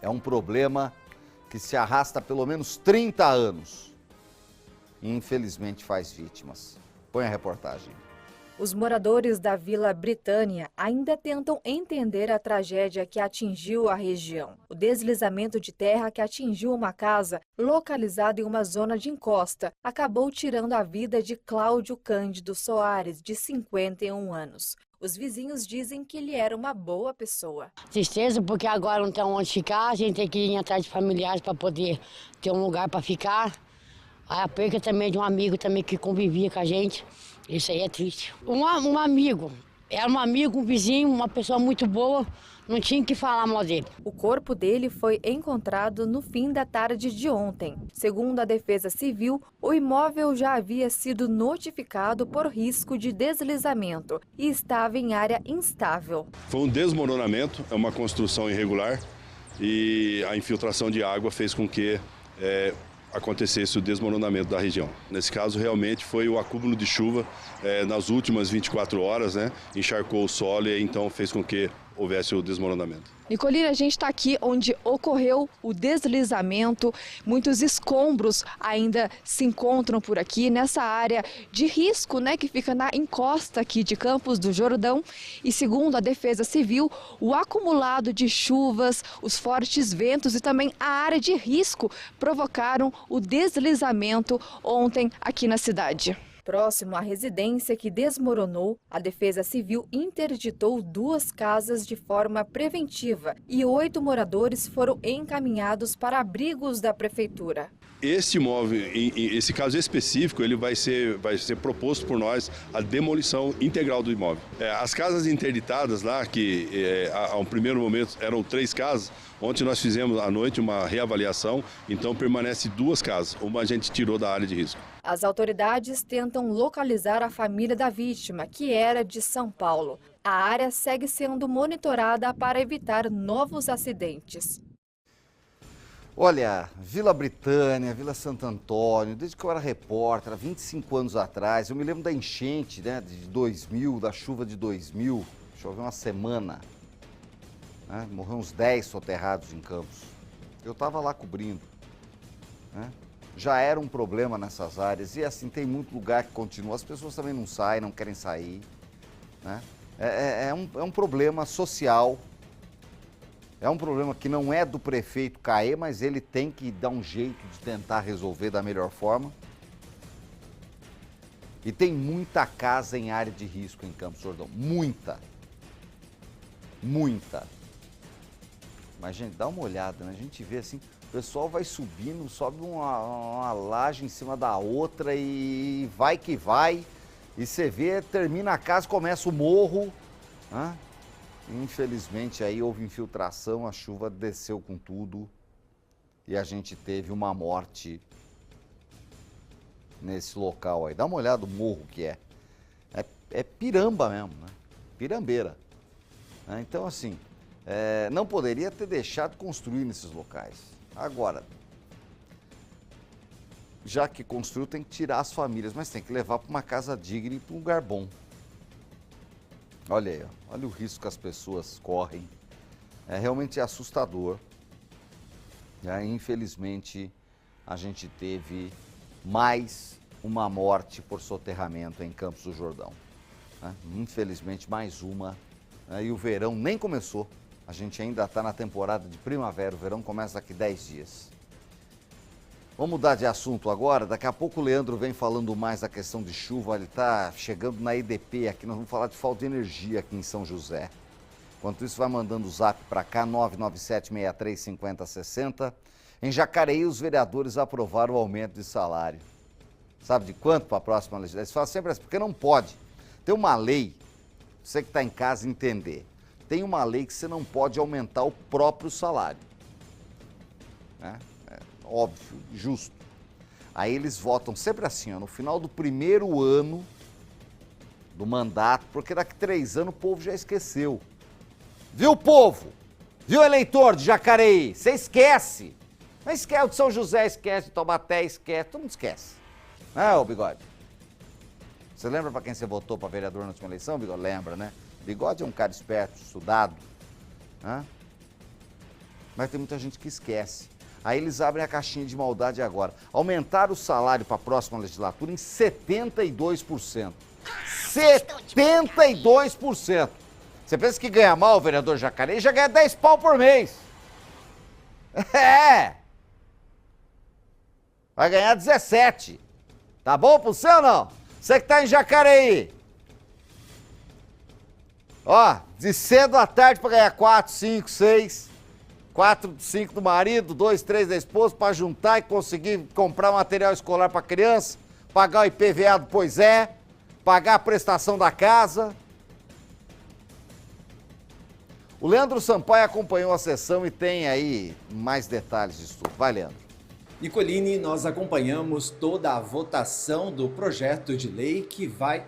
é um problema que se arrasta há pelo menos 30 anos e infelizmente faz vítimas. Põe a reportagem. Os moradores da Vila Britânia ainda tentam entender a tragédia que atingiu a região. O deslizamento de terra que atingiu uma casa localizada em uma zona de encosta acabou tirando a vida de Cláudio Cândido Soares, de 51 anos. Os vizinhos dizem que ele era uma boa pessoa. Tristeza, porque agora não tem onde ficar, a gente tem que ir atrás de familiares para poder ter um lugar para ficar. A perca também de um amigo também que convivia com a gente. Isso aí é triste. Um amigo, era um amigo, um vizinho, uma pessoa muito boa, não tinha que falar mal dele. O corpo dele foi encontrado no fim da tarde de ontem. Segundo a Defesa Civil, o imóvel já havia sido notificado por risco de deslizamento e estava em área instável. Foi um desmoronamento, é uma construção irregular e a infiltração de água fez com que acontecesse o desmoronamento da região. Nesse caso, realmente foi o acúmulo de chuva nas últimas 24 horas, né? Encharcou o solo e então fez com que houvesse o desmoronamento. Nicolina, a gente está aqui onde ocorreu o deslizamento, muitos escombros ainda se encontram por aqui, nessa área de risco, né, que fica na encosta aqui de Campos do Jordão. E segundo a Defesa Civil, o acumulado de chuvas, os fortes ventos e também a área de risco provocaram o deslizamento ontem aqui na cidade. Próximo à residência que desmoronou, a Defesa Civil interditou 2 casas de forma preventiva e 8 moradores foram encaminhados para abrigos da prefeitura. Esse imóvel, esse caso específico, ele vai ser proposto por nós a demolição integral do imóvel. As casas interditadas lá, que a um primeiro momento eram 3 casas, ontem nós fizemos à noite uma reavaliação, então permanece 2 casas, uma a gente tirou da área de risco. As autoridades tentam localizar a família da vítima, que era de São Paulo. A área segue sendo monitorada para evitar novos acidentes. Olha, Vila Britânia, Vila Santo Antônio, desde que eu era repórter, há 25 anos atrás, eu me lembro da enchente, né, de 2000, da chuva de 2000, choveu uma semana, né, morreu uns 10 soterrados em Campos. Eu estava lá cobrindo, né? Já era um problema nessas áreas e assim tem muito lugar que continua, as pessoas também não saem, não querem sair, né? É um problema social. É um problema que não é do prefeito Caê, mas ele tem que dar um jeito de tentar resolver da melhor forma. E tem muita casa em área de risco em Campos do Jordão. Muita. Muita. Mas, gente, dá uma olhada, né? A gente vê assim, o pessoal vai subindo, sobe uma laje em cima da outra e vai que vai. E você vê, termina a casa, começa o morro, né? Infelizmente aí houve infiltração, a chuva desceu com tudo e a gente teve uma morte nesse local aí. Dá uma olhada no morro que é. É piramba mesmo, né? Pirambeira. Então assim, não poderia ter deixado construir nesses locais. Agora, já que construiu, tem que tirar as famílias, mas tem que levar para uma casa digna e para um lugar bom. Olha aí, ó, olha o risco que as pessoas correm. É realmente assustador. Infelizmente, a gente teve mais uma morte por soterramento em Campos do Jordão. Infelizmente, mais uma. E o verão nem começou. A gente ainda está na temporada de primavera. O verão começa daqui 10 dias. Vamos mudar de assunto agora. Daqui a pouco o Leandro vem falando mais da questão de chuva. Ele está chegando na EDP aqui. Nós vamos falar de falta de energia aqui em São José. Enquanto isso, vai mandando o zap para cá, 997-63-5060. Em Jacareí, os vereadores aprovaram o aumento de salário. Sabe de quanto para a próxima legislatura? Eles falam sempre assim, porque não pode. Tem uma lei, você que está em casa entender, tem uma lei que você não pode aumentar o próprio salário. É óbvio, justo. Aí eles votam sempre assim, ó, no final do primeiro ano do mandato, porque daqui 3 anos o povo já esqueceu. Viu, povo? Viu, eleitor de Jacareí? Você esquece. Não esquece, o de São José esquece, de Taubaté esquece, todo mundo esquece. Ô Bigode? Você lembra para quem você votou para vereador na última eleição, Bigode? Lembra, né? Bigode é um cara esperto, estudado. Mas tem muita gente que esquece. Aí eles abrem a caixinha de maldade agora. Aumentaram o salário para a próxima legislatura em 72%. 72%! Você pensa que ganha mal o vereador Jacareí? Já ganha 10 pau por mês. Vai ganhar 17. Tá bom pro você ou não? Você que tá em Jacareí. Ó, de cedo à tarde pra ganhar 4, 5, 6. 4, 5 do marido, 2, 3 da esposa, pra juntar e conseguir comprar material escolar pra criança, pagar o IPVA do Pois É, pagar a prestação da casa. O Leandro Sampaio acompanhou a sessão e tem aí mais detalhes disso tudo. Vai, Leandro. Nicolini, nós acompanhamos toda a votação do projeto de lei que vai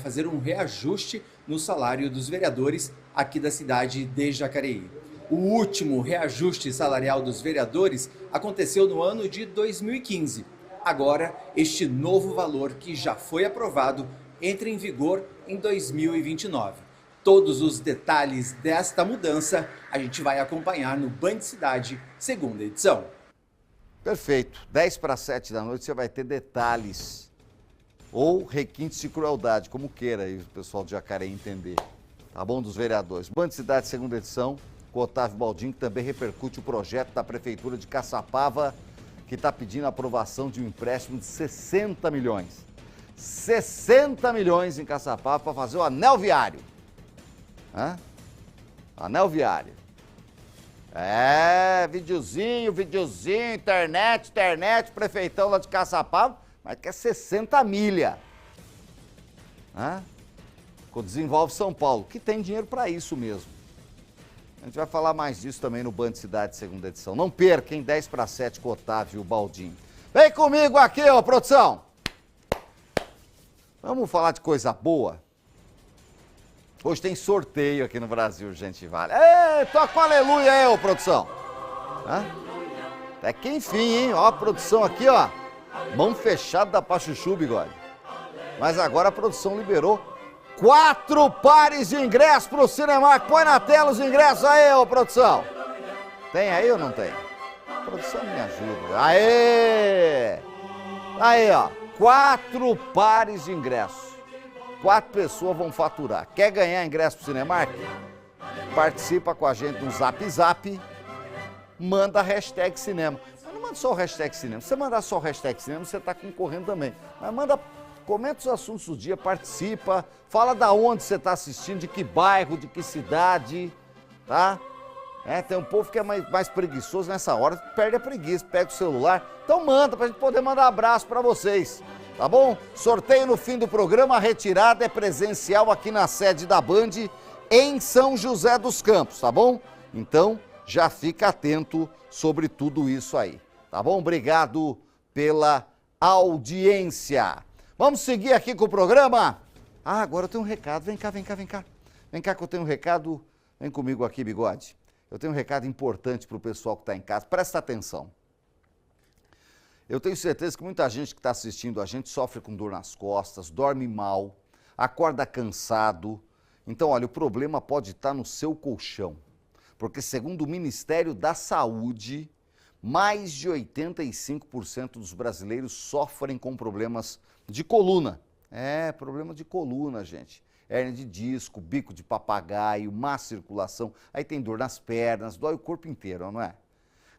fazer um reajuste no salário dos vereadores aqui da cidade de Jacareí. O último reajuste salarial dos vereadores aconteceu no ano de 2015. Agora, este novo valor que já foi aprovado entra em vigor em 2029. Todos os detalhes desta mudança a gente vai acompanhar no Band Cidade, segunda edição. Perfeito. 10 para 7 da noite você vai ter detalhes ou requintes de crueldade, como queira aí o pessoal de Jacareí entender. Tá bom? Dos vereadores. Band Cidade, segunda edição, com o Otávio Baldin, que também repercute o projeto da Prefeitura de Caçapava, que está pedindo a aprovação de um empréstimo de 60 milhões. 60 milhões em Caçapava para fazer o anel viário. Anel viário. Videozinho, internet, prefeitão lá de Caçapava, mas quer 60 milha. Com o Desenvolve São Paulo, que tem dinheiro para isso mesmo. A gente vai falar mais disso também no Band Cidade, segunda edição. Não perca, hein? 10 para 7 com o Otávio Baldin. Vem comigo aqui, ó, produção. Vamos falar de coisa boa. Hoje tem sorteio aqui no Brasil, gente, vale. Ei, toca um aleluia aí, ô, produção. Até que enfim, hein? Ó, a produção aqui, ó. Mão fechada da Pachuchu, Bigode. Mas agora a produção liberou 4 pares de ingressos pro Cinemark. Põe na tela os ingressos aí, ô, produção. Tem aí ou não tem? A produção me ajuda. Aê! Aí, ó. 4 pares de ingressos. 4 pessoas vão faturar. Quer ganhar ingresso pro Cinemark? Participa com a gente no Zap Zap. Manda a hashtag cinema. Mas não manda só o hashtag cinema. Se você mandar só o hashtag cinema, você está concorrendo também. Mas comenta os assuntos do dia, participa. Fala da onde você está assistindo, de que bairro, de que cidade, tá? Tem um povo que é mais preguiçoso nessa hora, perde a preguiça, pega o celular. Então manda, pra gente poder mandar abraço para vocês. Tá bom? Sorteio no fim do programa, a retirada é presencial aqui na sede da Band, em São José dos Campos, tá bom? Então, já fica atento sobre tudo isso aí, tá bom? Obrigado pela audiência. Vamos seguir aqui com o programa? Agora eu tenho um recado, vem cá. Vem cá que eu tenho um recado, vem comigo aqui, Bigode. Eu tenho um recado importante para o pessoal que está em casa, presta atenção. Eu tenho certeza que muita gente que está assistindo a gente sofre com dor nas costas, dorme mal, acorda cansado. Então, olha, o problema pode estar no seu colchão. Porque, segundo o Ministério da Saúde, mais de 85% dos brasileiros sofrem com problemas de coluna. Problema de coluna, gente. Hérnia de disco, bico de papagaio, má circulação. Aí tem dor nas pernas, dói o corpo inteiro, não é?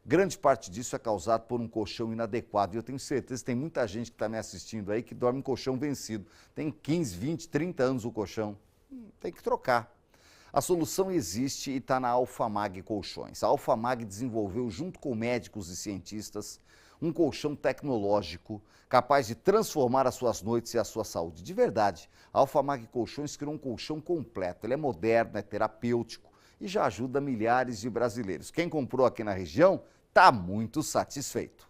Grande parte disso é causado por um colchão inadequado. E eu tenho certeza que tem muita gente que está me assistindo aí que dorme em colchão vencido. Tem 15, 20, 30 anos o colchão. Tem que trocar. A solução existe e está na Alfamag Colchões. A Alfamag desenvolveu, junto com médicos e cientistas, um colchão tecnológico capaz de transformar as suas noites e a sua saúde. De verdade, a Alfamag Colchões criou um colchão completo. Ele é moderno, é terapêutico e já ajuda milhares de brasileiros. Quem comprou aqui na região está muito satisfeito.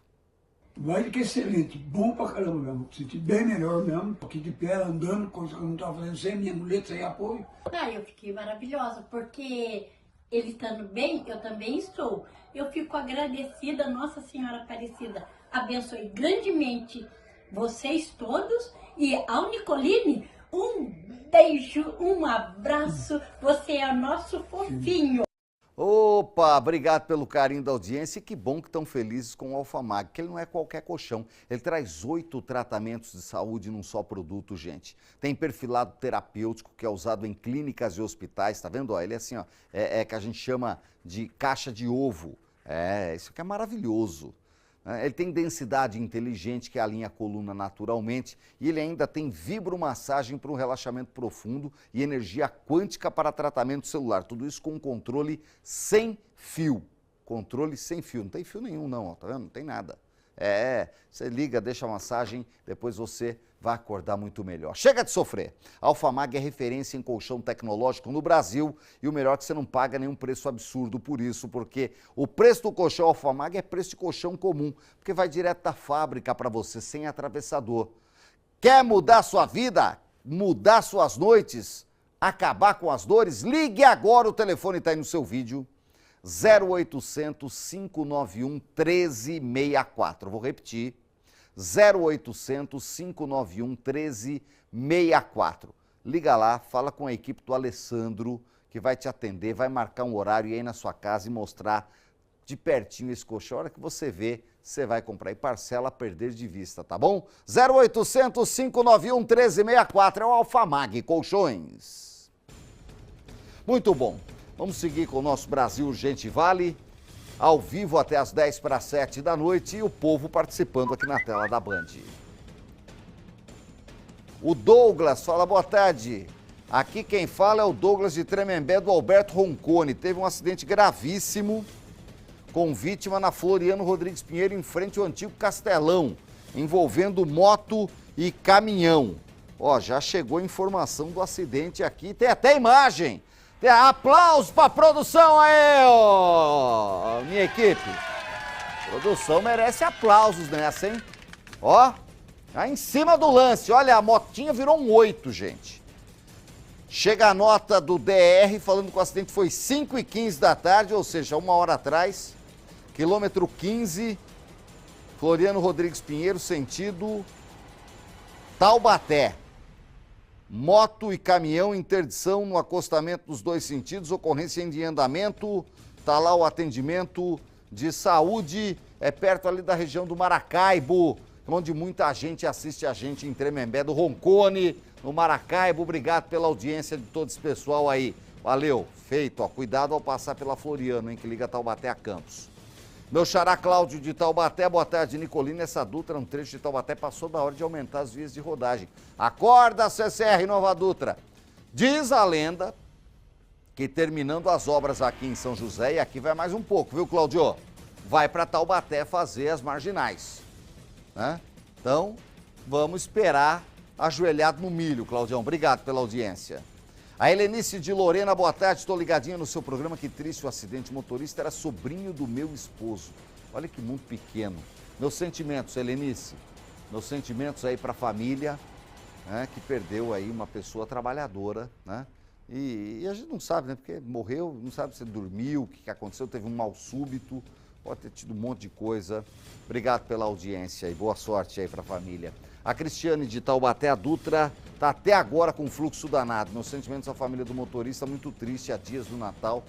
Mais que excelente, bom pra caramba mesmo, senti bem melhor mesmo, aqui de pé, andando, coisa que eu não estava fazendo sem minha muleta, sem apoio. Eu fiquei maravilhosa, porque ele estando bem, eu também estou. Eu fico agradecida, Nossa Senhora Aparecida, abençoe grandemente vocês todos e ao Nicoline, um beijo, um abraço, você é nosso fofinho. Opa, obrigado pelo carinho da audiência e que bom que estão felizes com o Alfamag, que ele não é qualquer colchão. Ele traz 8 tratamentos de saúde num só produto, gente. Tem perfilado terapêutico, que é usado em clínicas e hospitais, tá vendo? Ó, ele é assim, ó, que a gente chama de caixa de ovo. Isso aqui é maravilhoso. Ele tem densidade inteligente que alinha a coluna naturalmente e ele ainda tem vibromassagem para um relaxamento profundo e energia quântica para tratamento celular. Tudo isso com um controle sem fio. Controle sem fio. Não tem fio nenhum não, ó, tá vendo? Não tem nada. Você liga, deixa a massagem, depois você vai acordar muito melhor. Chega de sofrer. A Alfamag é referência em colchão tecnológico no Brasil e o melhor é que você não paga nenhum preço absurdo por isso, porque o preço do colchão Alfamag é preço de colchão comum, porque vai direto da fábrica para você, sem atravessador. Quer mudar sua vida? Mudar suas noites? Acabar com as dores? Ligue agora, o telefone está aí no seu vídeo. 0800 591 1364. Vou repetir. 0800 591 1364. Liga lá, fala com a equipe do Alessandro, que vai te atender, vai marcar um horário e ir aí na sua casa e mostrar de pertinho esse colchão. A hora que você vê, você vai comprar e parcela a perder de vista, tá bom? 0800 591 1364 é o Alfamag Colchões. Muito bom. Vamos seguir com o nosso Brasil Urgente Vale, ao vivo até as 6:50 da noite e o povo participando aqui na tela da Band. O Douglas fala, boa tarde. Aqui quem fala é o Douglas de Tremembé, do Alberto Roncone. Teve um acidente gravíssimo com vítima na Floriano Rodrigues Pinheiro, em frente ao antigo Castelão, envolvendo moto e caminhão. Ó, já chegou a informação do acidente aqui, tem até imagem. Aplausos para a produção aí, ó, minha equipe. A produção merece aplausos nessa, hein? Ó, aí em cima do lance, olha, a motinha virou um 8, gente. Chega a nota do DR falando que o acidente foi 5h15 da tarde, ou seja, 1 hora atrás. Quilômetro 15, Floriano Rodrigues Pinheiro, sentido Taubaté. Moto e caminhão, interdição no acostamento dos dois sentidos, ocorrência em andamento, tá lá o atendimento de saúde, é perto ali da região do Maracaibo, onde muita gente assiste a gente em Tremembé, do Roncone, no Maracaibo. Obrigado pela audiência de todo esse pessoal aí. Valeu, feito, ó, cuidado ao passar pela Floriano, hein, que liga Taubaté a Campos. Meu xará Cláudio de Taubaté, boa tarde, Nicolina. Essa Dutra, um trecho de Taubaté, passou da hora de aumentar as vias de rodagem. Acorda, CCR Nova Dutra. Diz a lenda que terminando as obras aqui em São José, e aqui vai mais um pouco, viu, Cláudio? Vai para Taubaté fazer as marginais. Né? Então, vamos esperar ajoelhado no milho, Claudião. Obrigado pela audiência. A Helenice de Lorena, boa tarde, estou ligadinha no seu programa. Que triste o acidente, o motorista era sobrinho do meu esposo. Olha que mundo pequeno. Meus sentimentos, Helenice, meus sentimentos aí para a família, né, que perdeu aí uma pessoa trabalhadora, né? E a gente não sabe, né, porque morreu, não sabe se dormiu, o que aconteceu, teve um mal súbito. pode ter tido um monte de coisa. Obrigado pela audiência e boa sorte aí para a família. A Cristiane de Taubaté, a Dutra, está até agora com fluxo danado. Meus sentimentos à família do motorista, muito triste, há dias do Natal.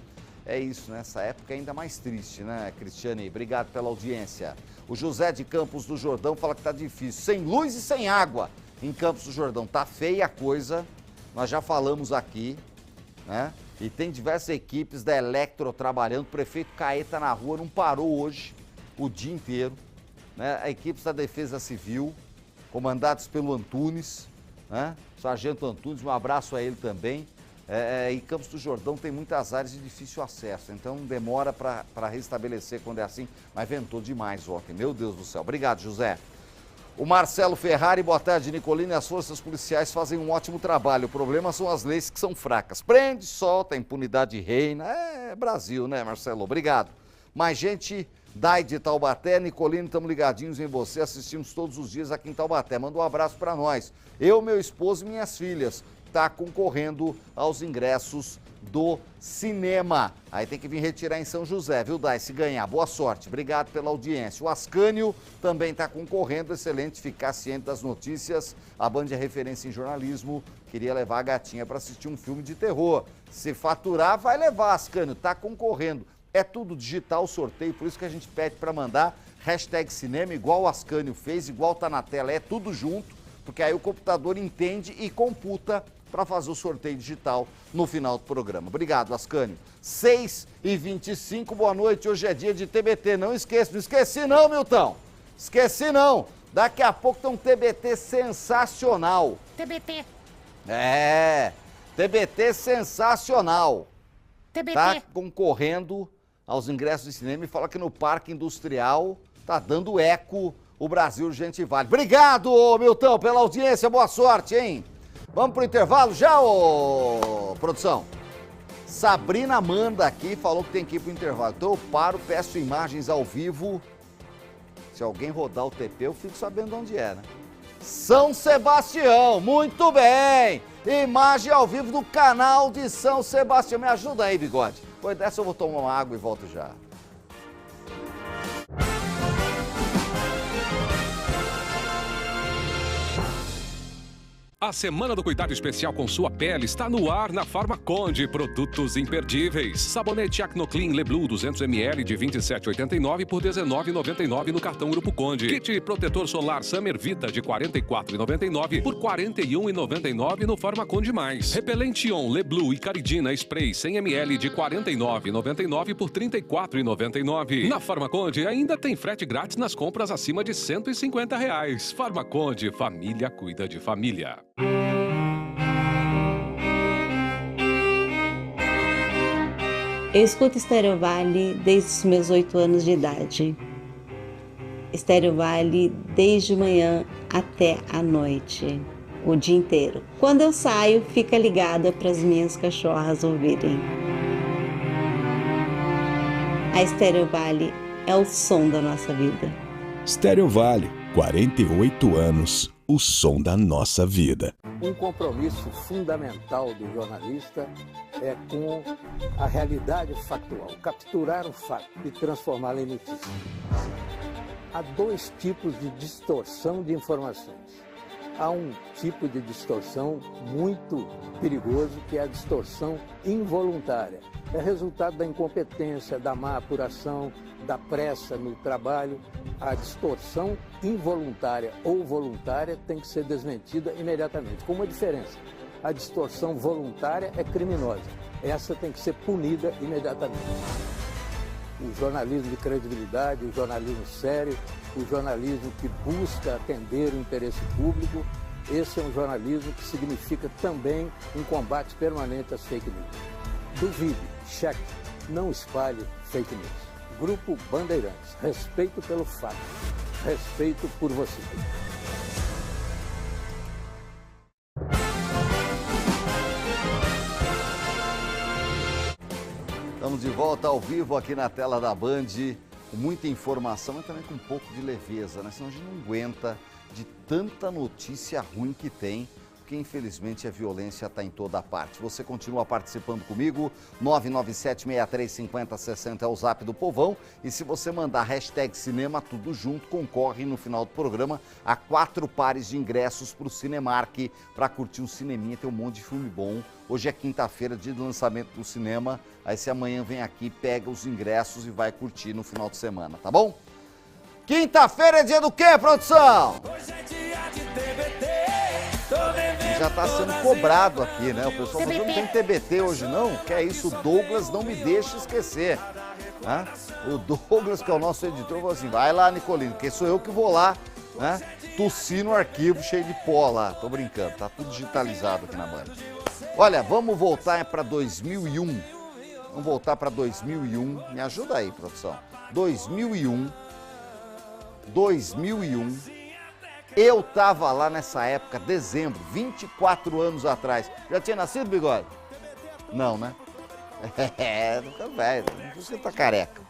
É isso, né? Essa época é ainda mais triste, né, Cristiane? Obrigado pela audiência. O José de Campos do Jordão fala que tá difícil, sem luz e sem água em Campos do Jordão. Tá feia a coisa, nós já falamos aqui, né? E tem diversas equipes da Electro trabalhando. O prefeito Caeta na rua não parou hoje, o dia inteiro, né? A equipe da Defesa Civil, comandados pelo Antunes, né? Sargento Antunes, um abraço a ele também. E Campos do Jordão tem muitas áreas de difícil acesso, então demora para restabelecer quando é assim, mas ventou demais ontem, meu Deus do céu. Obrigado, José. O Marcelo Ferrari, boa tarde, Nicolini. As forças policiais fazem um ótimo trabalho, o problema são as leis que são fracas. Prende, solta, a impunidade reina. É Brasil, né, Marcelo? Obrigado. Mais gente, Dai de Taubaté, Nicolini, estamos ligadinhos em você, assistimos todos os dias aqui em Taubaté. Manda um abraço para nós. Eu, meu esposo e minhas filhas. Está concorrendo aos ingressos do cinema. Aí tem que vir retirar em São José, viu, Dai? Se ganhar, boa sorte. Obrigado pela audiência. O Ascânio também está concorrendo, excelente, ficar ciente das notícias. A Band é referência em jornalismo. Queria levar a gatinha para assistir um filme de terror. Se faturar, vai levar, Ascânio, está concorrendo. É tudo digital o sorteio, por isso que a gente pede para mandar #cinema, igual o Ascânio fez, igual tá na tela, é tudo junto, porque aí o computador entende e computa para fazer o sorteio digital no final do programa. Obrigado, Ascânio. 6h25, boa noite. Hoje é dia de TBT. Não esqueci não, Milton. Esqueci não. Daqui a pouco tem um TBT sensacional. TBT. TBT sensacional. TBT. Tá concorrendo aos ingressos de cinema e fala que no Parque Industrial tá dando eco o Brasil Urgente Vale. Obrigado, Milton, pela audiência. Boa sorte, hein? Vamos pro intervalo já, produção? Sabrina manda aqui, falou que tem que ir pro intervalo. Então eu paro, peço imagens ao vivo. Se alguém rodar o TP, eu fico sabendo onde é, né? São Sebastião, muito bem! Imagem ao vivo do canal de São Sebastião. Me ajuda aí, Bigode. Depois dessa eu vou tomar uma água e volto já. A Semana do Cuidado Especial com sua pele está no ar na Farmaconde. Produtos imperdíveis. Sabonete Acnoclean Leblue 200ml de R$ 27,89 por R$ 19,99 no cartão Grupo Conde. Kit protetor solar Summer Vita de R$ 44,99 por R$ 41,99 no Farmaconde Mais. Repelente On Leblue e Caridina Spray 100ml de R$ 49,99 por R$ 34,99. Na Farmaconde ainda tem frete grátis nas compras acima de R$ 150. Farmaconde, família cuida de família. Eu escuto Estéreo Vale desde os meus 8 anos de idade. Estéreo Vale desde manhã até a noite, o dia inteiro. Quando eu saio, fica ligada para as minhas cachorras ouvirem. A Estéreo Vale é o som da nossa vida. Estéreo Vale, 48 anos, o som da nossa vida. Um compromisso fundamental do jornalista é com a realidade factual, capturar o fato e transformá-lo em notícia. Há 2 tipos de distorção de informações. Há um tipo de distorção muito perigoso, que é a distorção involuntária. É resultado da incompetência, da má apuração, da pressa no trabalho. A distorção involuntária ou voluntária tem que ser desmentida imediatamente. Com uma diferença: a distorção voluntária é criminosa. Essa tem que ser punida imediatamente. O jornalismo de credibilidade, o jornalismo sério, o jornalismo que busca atender o interesse público, esse é um jornalismo que significa também um combate permanente às fake news. Duvide, cheque, não espalhe fake news. Grupo Bandeirantes, respeito pelo fato, respeito por você. Estamos de volta ao vivo aqui na tela da Band, com muita informação, mas também com um pouco de leveza, né? Senão a gente não aguenta de tanta notícia ruim que tem. porque infelizmente a violência está em toda parte. Você continua participando comigo, 997-6350-60 é o zap do povão. E se você mandar hashtag cinema tudo junto, concorre no final do programa a 4 pares de ingressos para o Cinemark, para curtir um cineminha, tem um monte de filme bom. Hoje é quinta-feira, dia de lançamento do cinema, aí você amanhã vem aqui, pega os ingressos e vai curtir no final de semana, tá bom? Quinta-feira é dia do quê, produção? Hoje é dia de TBT. Já tá sendo cobrado aqui, né? O pessoal falou, não tem TBT hoje não? Que é isso, o Douglas não me deixa esquecer. Né? O Douglas, que é o nosso editor, falou assim, vai lá, Nicolino, que sou eu que vou lá, né? Tossir no arquivo cheio de pó lá. Tô brincando, tá tudo digitalizado aqui na Band. Olha, vamos voltar para 2001. Vamos voltar para 2001. Me ajuda aí, produção. 2001. Eu tava lá nessa época, dezembro, 24 anos atrás. Já tinha nascido, Bigode? Não, né? Nunca velho, você tá careca.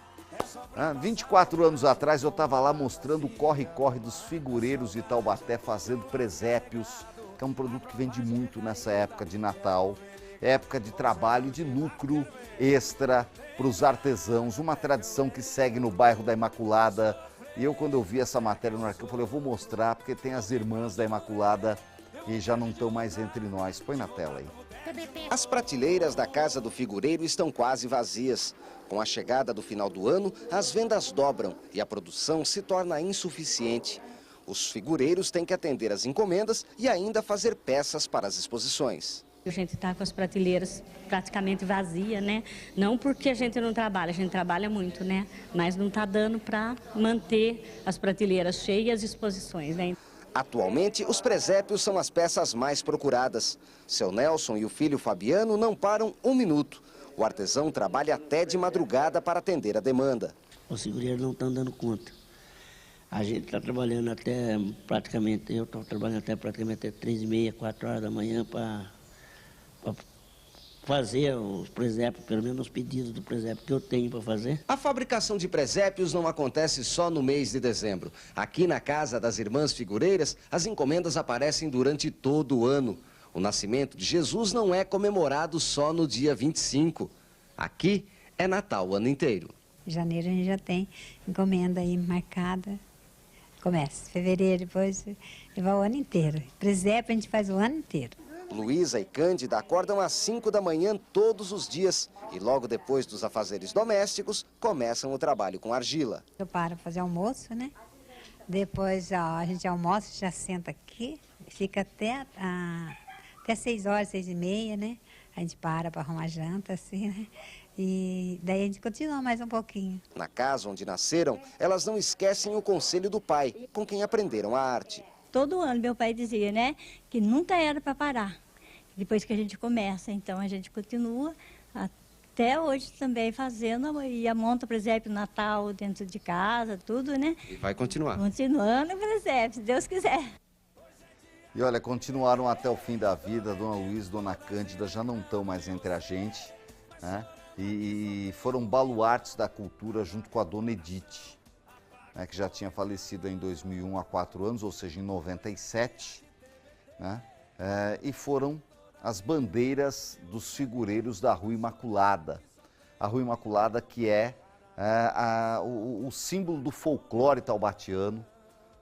24 anos atrás eu tava lá mostrando o corre-corre dos figureiros de Taubaté fazendo presépios, que é um produto que vende muito nessa época de Natal. Época de trabalho e de lucro extra para os artesãos, uma tradição que segue no bairro da Imaculada. E eu, quando eu vi essa matéria no arquivo, eu falei, eu vou mostrar, porque tem as irmãs da Imaculada que já não estão mais entre nós. Põe na tela aí. As prateleiras da Casa do Figureiro estão quase vazias. Com a chegada do final do ano, as vendas dobram e a produção se torna insuficiente. Os figureiros têm que atender as encomendas e ainda fazer peças para as exposições. A gente está com as prateleiras praticamente vazias, né? Não porque a gente não trabalha, a gente trabalha muito, né? Mas não está dando para manter as prateleiras cheias e exposições, né? Atualmente, os presépios são as peças mais procuradas. Seu Nelson e o filho Fabiano não param um minuto. O artesão trabalha até de madrugada para atender a demanda. Os figureiros não estão dando conta. A gente está trabalhando até praticamente, eu estou trabalhando até praticamente 3h30, 4 horas da manhã para fazer os presépios, pelo menos os pedidos do presépio que eu tenho para fazer. A fabricação de presépios não acontece só no mês de dezembro. Aqui na Casa das Irmãs Figureiras, as encomendas aparecem durante todo o ano. O nascimento de Jesus não é comemorado só no dia 25. Aqui é Natal o ano inteiro. Em janeiro a gente já tem encomenda aí marcada. Começa fevereiro, depois vai o ano inteiro. Presépio a gente faz o ano inteiro. Luísa e Cândida acordam às 5 da manhã todos os dias e logo depois dos afazeres domésticos começam o trabalho com argila. Eu paro para fazer almoço, né? Depois a gente almoça, já senta aqui, fica até 6 horas, 6h30, né? A gente para arrumar janta, assim, né? E daí a gente continua mais um pouquinho. Na casa onde nasceram, elas não esquecem o conselho do pai, com quem aprenderam a arte. Todo ano meu pai dizia, né, que nunca era para parar, depois que a gente começa. Então a gente continua até hoje também fazendo e monta presépio Natal dentro de casa, tudo, né? E vai continuar. Continuando o presépio, se Deus quiser. E olha, continuaram até o fim da vida, Dona Luísa e Dona Cândida já não estão mais entre a gente, né? E foram baluartes da cultura junto com a Dona Edith, né, que já tinha falecido em 2001 há 4 anos, ou seja, em 97, né? E foram as bandeiras dos figureiros da Rua Imaculada. A Rua Imaculada que é o símbolo do folclore taubatiano,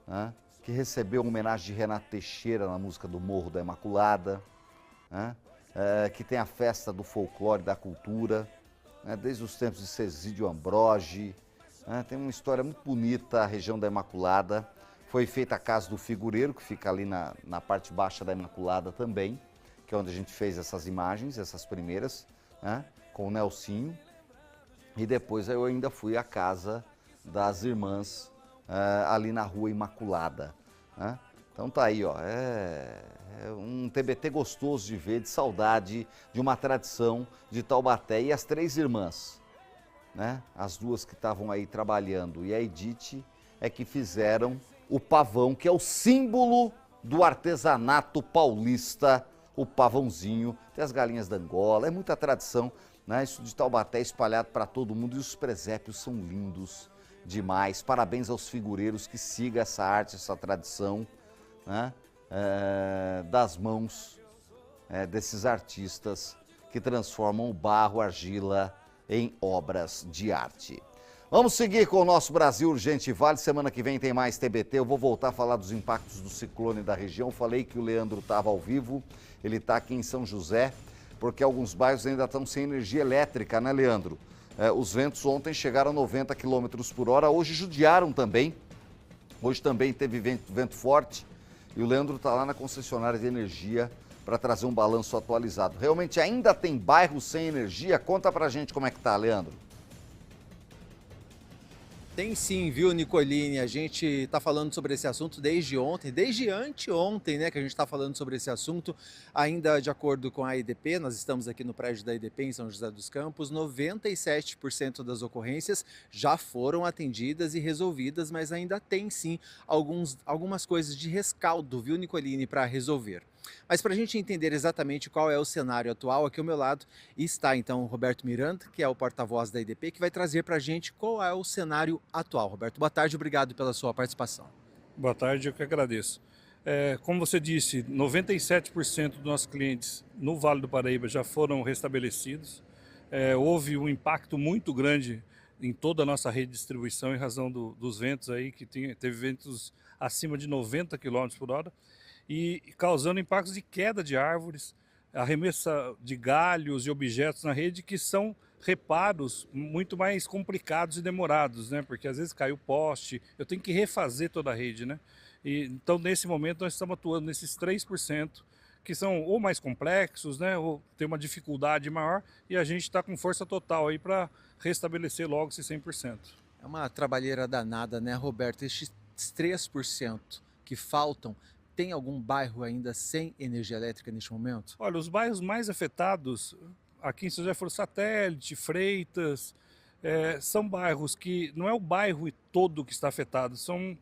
né, que recebeu uma homenagem de Renato Teixeira na música do Morro da Imaculada, né, que tem a festa do folclore da cultura, né, desde os tempos de Cesídio Ambrogi. Tem uma história muito bonita, a região da Imaculada. Foi feita a Casa do Figureiro, que fica ali na parte baixa da Imaculada também, que é onde a gente fez essas imagens, essas primeiras, né, com o Nelsinho. E depois eu ainda fui à Casa das Irmãs, ali na Rua Imaculada, né? Então tá aí, ó, é um TBT gostoso de ver, de saudade, de uma tradição de Taubaté. E as 3 irmãs, né? As 2 que estavam aí trabalhando e a Edith é que fizeram o pavão, que é o símbolo do artesanato paulista, o pavãozinho. Tem as galinhas da Angola, é muita tradição, né? Isso de Taubaté espalhado para todo mundo e os presépios são lindos demais. Parabéns aos figureiros que sigam essa arte, essa tradição, né? das mãos desses artistas que transformam o barro, argila em obras de arte. Vamos seguir com o nosso Brasil Urgente Vale. Semana que vem tem mais TBT. Eu vou voltar a falar dos impactos do ciclone da região. Falei que o Leandro estava ao vivo. Ele está aqui em São José, porque alguns bairros ainda estão sem energia elétrica, né, Leandro? Os ventos ontem chegaram a 90 km por hora. Hoje judiaram também. Hoje também teve vento forte. E o Leandro está lá na concessionária de energia para trazer um balanço atualizado. Realmente ainda tem bairros sem energia? Conta pra gente como é que tá, Leandro. Tem sim, viu, Nicoline? A gente está falando sobre esse assunto desde ontem, desde anteontem, né, que a gente está falando sobre esse assunto. Ainda de acordo com a EDP, nós estamos aqui no prédio da EDP em São José dos Campos, 97% das ocorrências já foram atendidas e resolvidas, mas ainda tem sim algumas coisas de rescaldo, viu, Nicoline, para resolver. Mas para a gente entender exatamente qual é o cenário atual, aqui ao meu lado está então o Roberto Miranda, que é o porta-voz da EDP, que vai trazer para a gente qual é o cenário atual. Roberto, boa tarde, obrigado pela sua participação. Boa tarde, eu que agradeço. Como você disse, 97% dos nossos clientes no Vale do Paraíba já foram restabelecidos. Houve um impacto muito grande em toda a nossa rede de distribuição em razão dos ventos aí, que teve ventos acima de 90 km por hora. E causando impactos de queda de árvores, arremessa de galhos e objetos na rede, que são reparos muito mais complicados e demorados, né? Porque às vezes cai o poste, eu tenho que refazer toda a rede, né? Então, nesse momento, nós estamos atuando nesses 3%, que são ou mais complexos, né? Ou tem uma dificuldade maior, e a gente está com força total aí para restabelecer logo esse 100%. É uma trabalheira danada, né, Roberto? Esses 3% que faltam, tem algum bairro ainda sem energia elétrica neste momento? Olha, os bairros mais afetados, aqui em São José foram Satélite, Freitas, são bairros que não é o bairro todo que está afetado, são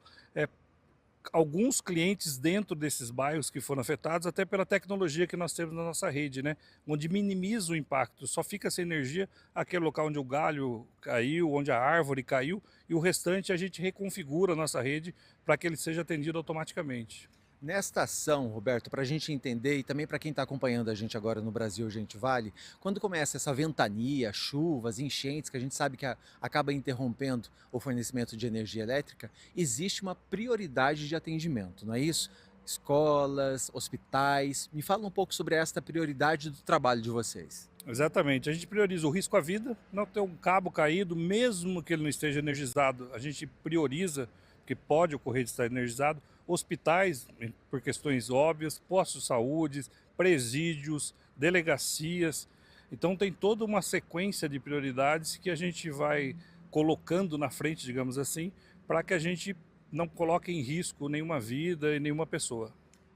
alguns clientes dentro desses bairros que foram afetados, até pela tecnologia que nós temos na nossa rede, né? Onde minimiza o impacto, só fica sem energia aquele local onde o galho caiu, onde a árvore caiu, e o restante a gente reconfigura a nossa rede para que ele seja atendido automaticamente. Nesta ação, Roberto, para a gente entender e também para quem está acompanhando a gente agora no Brasil Urgente Vale, quando começa essa ventania, chuvas, enchentes, que a gente sabe que acaba interrompendo o fornecimento de energia elétrica, existe uma prioridade de atendimento, não é isso? Escolas, hospitais. Me fala um pouco sobre esta prioridade do trabalho de vocês. Exatamente, a gente prioriza o risco à vida, não ter um cabo caído, mesmo que ele não esteja energizado, a gente prioriza, que pode ocorrer de estar energizado, hospitais, por questões óbvias, postos de saúde, presídios, delegacias. Então tem toda uma sequência de prioridades que a gente vai colocando na frente, digamos assim, para que a gente não coloque em risco nenhuma vida e nenhuma pessoa.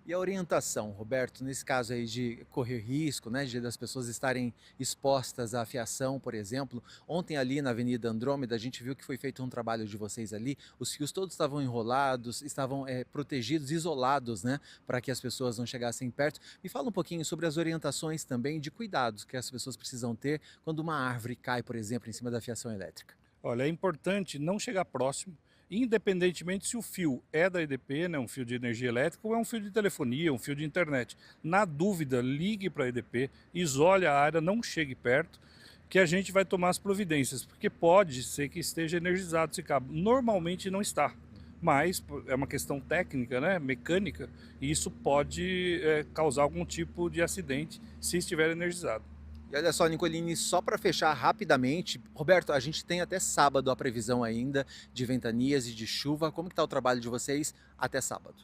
E a orientação, Roberto, nesse caso aí de correr risco, né, de das pessoas estarem expostas à fiação, por exemplo. Ontem ali na Avenida Andrômeda a gente viu que foi feito um trabalho de vocês ali, os fios todos estavam enrolados, estavam protegidos, isolados, né, para que as pessoas não chegassem perto. Me fala um pouquinho sobre as orientações também de cuidados que as pessoas precisam ter quando uma árvore cai, por exemplo, em cima da fiação elétrica. Olha, é importante não chegar próximo, independentemente se o fio é da EDP, né, um fio de energia elétrica, ou é um fio de telefonia, um fio de internet. Na dúvida, ligue para a EDP, isole a área, não chegue perto, que a gente vai tomar as providências, porque pode ser que esteja energizado esse cabo. Normalmente não está, mas é uma questão técnica, né, mecânica, e isso pode causar algum tipo de acidente se estiver energizado. E olha só, Nicoline, só para fechar rapidamente, Roberto, a gente tem até sábado a previsão ainda de ventanias e de chuva. Como que está o trabalho de vocês até sábado?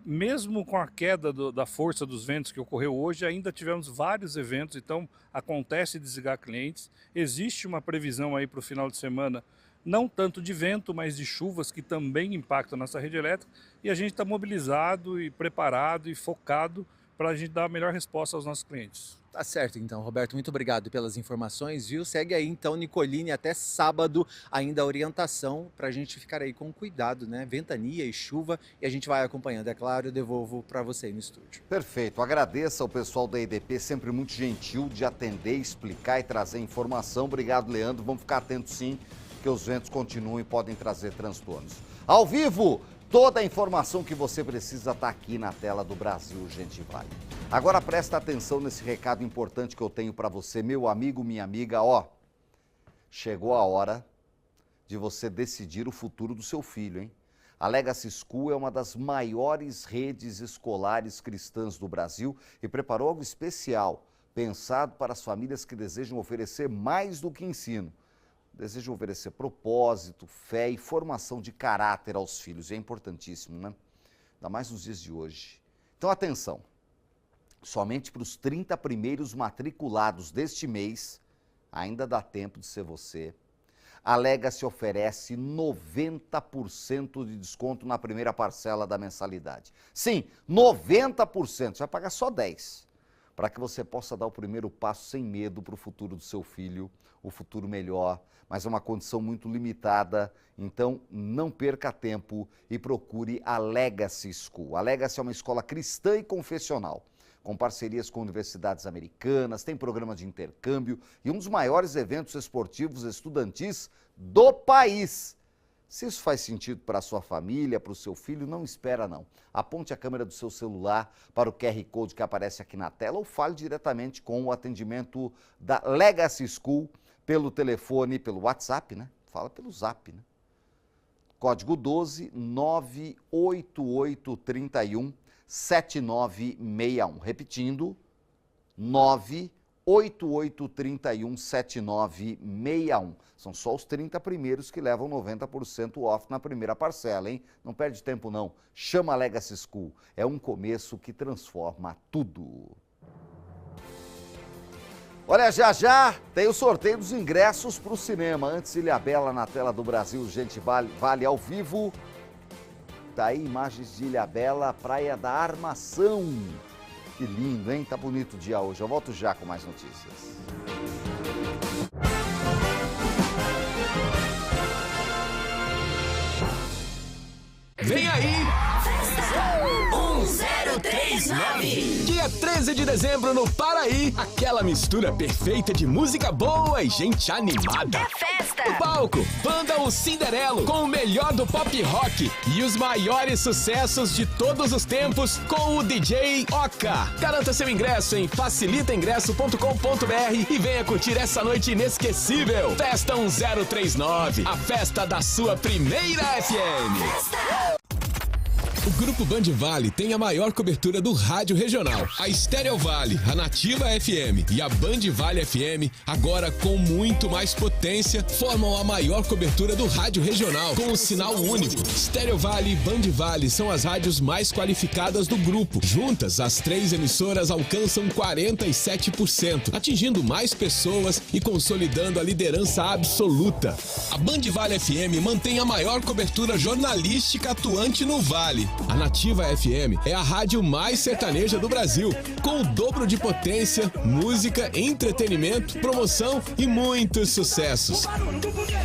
Mesmo com a queda da força dos ventos que ocorreu hoje, ainda tivemos vários eventos, então acontece desligar clientes. Existe uma previsão aí para o final de semana, não tanto de vento, mas de chuvas que também impactam a nossa rede elétrica, e a gente está mobilizado e preparado e focado para a gente dar a melhor resposta aos nossos clientes. Tá certo, então, Roberto, muito obrigado pelas informações, viu? Segue aí, então, Nicoline, até sábado ainda a orientação para a gente ficar aí com cuidado, né? Ventania e chuva, e a gente vai acompanhando, é claro, eu devolvo para você aí no estúdio. Perfeito, agradeço ao pessoal da EDP, sempre muito gentil de atender, explicar e trazer informação. Obrigado, Leandro, vamos ficar atentos sim, que os ventos continuam e podem trazer transtornos. Ao vivo! Toda a informação que você precisa está aqui na tela do Brasil Gente Vale. Agora presta atenção nesse recado importante que eu tenho para você, meu amigo, minha amiga. Ó, chegou a hora de você decidir o futuro do seu filho, hein? A Legacy School é uma das maiores redes escolares cristãs do Brasil e preparou algo especial, pensado para as famílias que desejam oferecer mais do que ensino. Desejam oferecer propósito, fé e formação de caráter aos filhos. E é importantíssimo, né? Ainda mais nos dias de hoje. Então, atenção. Somente para os 30 primeiros matriculados deste mês, ainda dá tempo de ser você, a Legacy oferece 90% de desconto na primeira parcela da mensalidade. Sim, 90%. Você vai pagar só 10%. Para que você possa dar o primeiro passo sem medo para o futuro do seu filho, o futuro melhor, mas é uma condição muito limitada, então não perca tempo e procure a Legacy School. A Legacy é uma escola cristã e confessional, com parcerias com universidades americanas, tem programa de intercâmbio e um dos maiores eventos esportivos estudantis do país. Se isso faz sentido para a sua família, para o seu filho, não espera não. Aponte a câmera do seu celular para o QR Code que aparece aqui na tela ou fale diretamente com o atendimento da Legacy School pelo telefone, pelo WhatsApp, né? Fala pelo Zap, né? Código 12 98831 7961. Repetindo, 98831 7961. São só os 30 primeiros que levam 90% off na primeira parcela, hein? Não perde tempo não. Chama a Legacy School. É um começo que transforma tudo. Olha, já tem o sorteio dos ingressos para o cinema. Antes, Ilhabela na tela do Brasil Gente Vale ao vivo. Tá aí imagens de Ilhabela, Praia da Armação. Que lindo, hein? Tá bonito o dia hoje. Eu volto já com mais notícias. Vem aí! 1039. Dia 13 de dezembro no Paraí, aquela mistura perfeita de música boa e gente animada. É festa! No palco, banda O Cinderelo, com o melhor do pop rock e os maiores sucessos de todos os tempos com o DJ Oca. Garanta seu ingresso em facilitaingresso.com.br e venha curtir essa noite inesquecível. Festa 1039, a festa da sua primeira FM. Festa! O Grupo Band Vale tem a maior cobertura do rádio regional. A Estéreo Vale, a Nativa FM e a Band Vale FM, agora com muito mais potência, formam a maior cobertura do rádio regional, com um sinal único. Estéreo Vale e Band Vale são as rádios mais qualificadas do grupo. Juntas, as três emissoras alcançam 47%, atingindo mais pessoas e consolidando a liderança absoluta. A Band Vale FM mantém a maior cobertura jornalística atuante no Vale. A Nativa FM é a rádio mais sertaneja do Brasil, com o dobro de potência, música, entretenimento, promoção e muitos sucessos.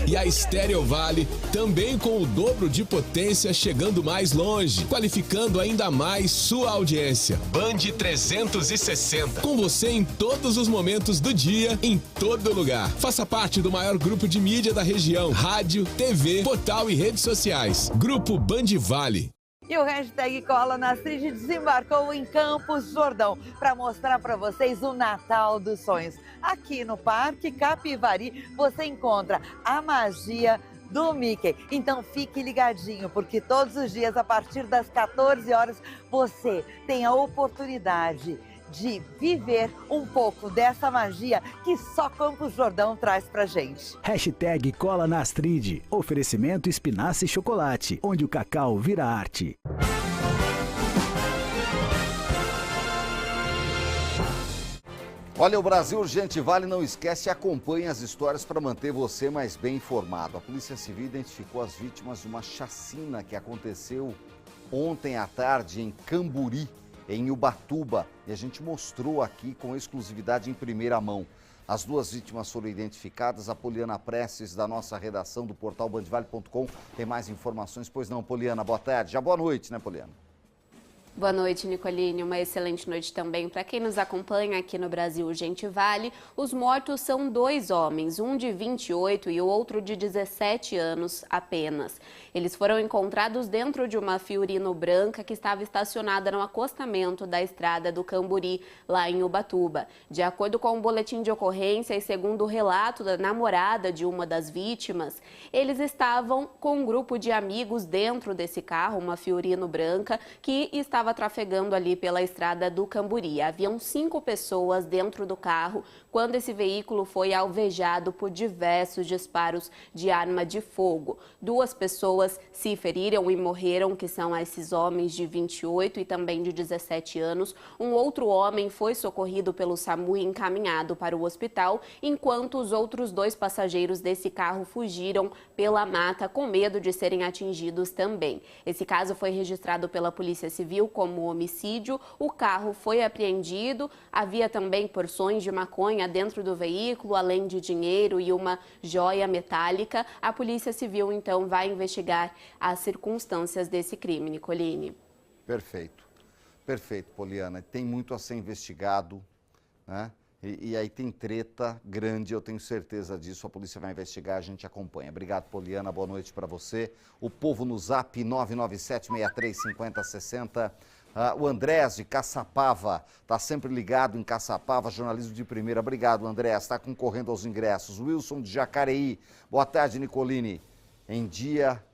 E a Estéreo Vale também com o dobro de potência, chegando mais longe, qualificando ainda mais sua audiência. Band 360, com você em todos os momentos do dia, em todo lugar. Faça parte do maior grupo de mídia da região, rádio, TV, portal e redes sociais. Grupo Band Vale. E o hashtag Cola na Astrid desembarcou em Campos Jordão para mostrar para vocês o Natal dos Sonhos. Aqui no Parque Capivari você encontra a magia do Mickey. Então fique ligadinho, porque todos os dias a partir das 14 horas você tem a oportunidade de viver um pouco dessa magia que só Campos Jordão traz pra gente. Hashtag Cola na Astrid. Oferecimento Espinaça e Chocolate, onde o cacau vira arte. Olha, o Brasil Gente Vale não esquece e acompanhe as histórias para manter você mais bem informado. A Polícia Civil identificou as vítimas de uma chacina que aconteceu ontem à tarde em Camburi, em Ubatuba, e a gente mostrou aqui com exclusividade em primeira mão. As duas vítimas foram identificadas. A Poliana Prestes, da nossa redação do portal bandvale.com, tem mais informações. Pois não, Poliana, boa tarde. Já boa noite, né, Poliana? Boa noite, Nicoline. Uma excelente noite também para quem nos acompanha aqui no Brasil Gente Vale. Os mortos são 2 homens, um de 28 e o outro de 17 anos apenas. Eles foram encontrados dentro de uma Fiorino branca que estava estacionada no acostamento da estrada do Camburi, lá em Ubatuba. De acordo com o boletim de ocorrência e segundo o relato da namorada de uma das vítimas, eles estavam com um grupo de amigos dentro desse carro, uma Fiorino branca, que estava trafegando ali pela estrada do Camburi. Haviam 5 pessoas dentro do carro quando esse veículo foi alvejado por diversos disparos de arma de fogo. 2 pessoas se feriram e morreram, que são esses homens de 28 e também de 17 anos. Um outro homem foi socorrido pelo SAMU e encaminhado para o hospital, enquanto os outros 2 passageiros desse carro fugiram pela mata com medo de serem atingidos também. Esse caso foi registrado pela Polícia Civil como homicídio. O carro foi apreendido, havia também porções de maconha dentro do veículo, além de dinheiro e uma joia metálica. A Polícia Civil, então, vai investigar as circunstâncias desse crime, Nicoline. Perfeito. Perfeito, Poliana. Tem muito a ser investigado, né? E aí tem treta grande, eu tenho certeza disso. A polícia vai investigar, a gente acompanha. Obrigado, Poliana. Boa noite para você. O povo no Zap 997-635060. O Andrés de Caçapava, está sempre ligado em Caçapava, jornalismo de primeira. Obrigado, Andrés, está concorrendo aos ingressos. Wilson de Jacareí, boa tarde, Nicoline. Em dia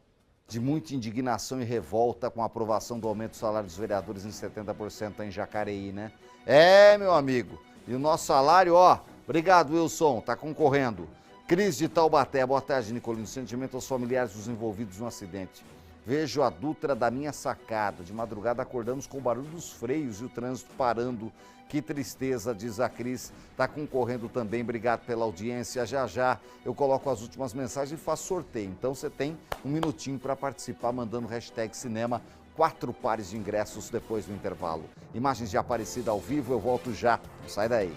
de muita indignação e revolta com a aprovação do aumento do salário dos vereadores em 70% em Jacareí, né? É, meu amigo, e o nosso salário, ó, obrigado, Wilson, está concorrendo. Cris de Taubaté, boa tarde, Nicoline. Sentimento aos familiares dos envolvidos no acidente. Vejo a Dutra da minha sacada. De madrugada acordamos com o barulho dos freios e o trânsito parando. Que tristeza, diz a Cris. Está concorrendo também. Obrigado pela audiência. Já já eu coloco as últimas mensagens e faço sorteio. Então você tem um minutinho para participar mandando hashtag cinema. 4 pares de ingressos depois do intervalo. Imagens de Aparecida ao vivo, eu volto já. Não sai daí.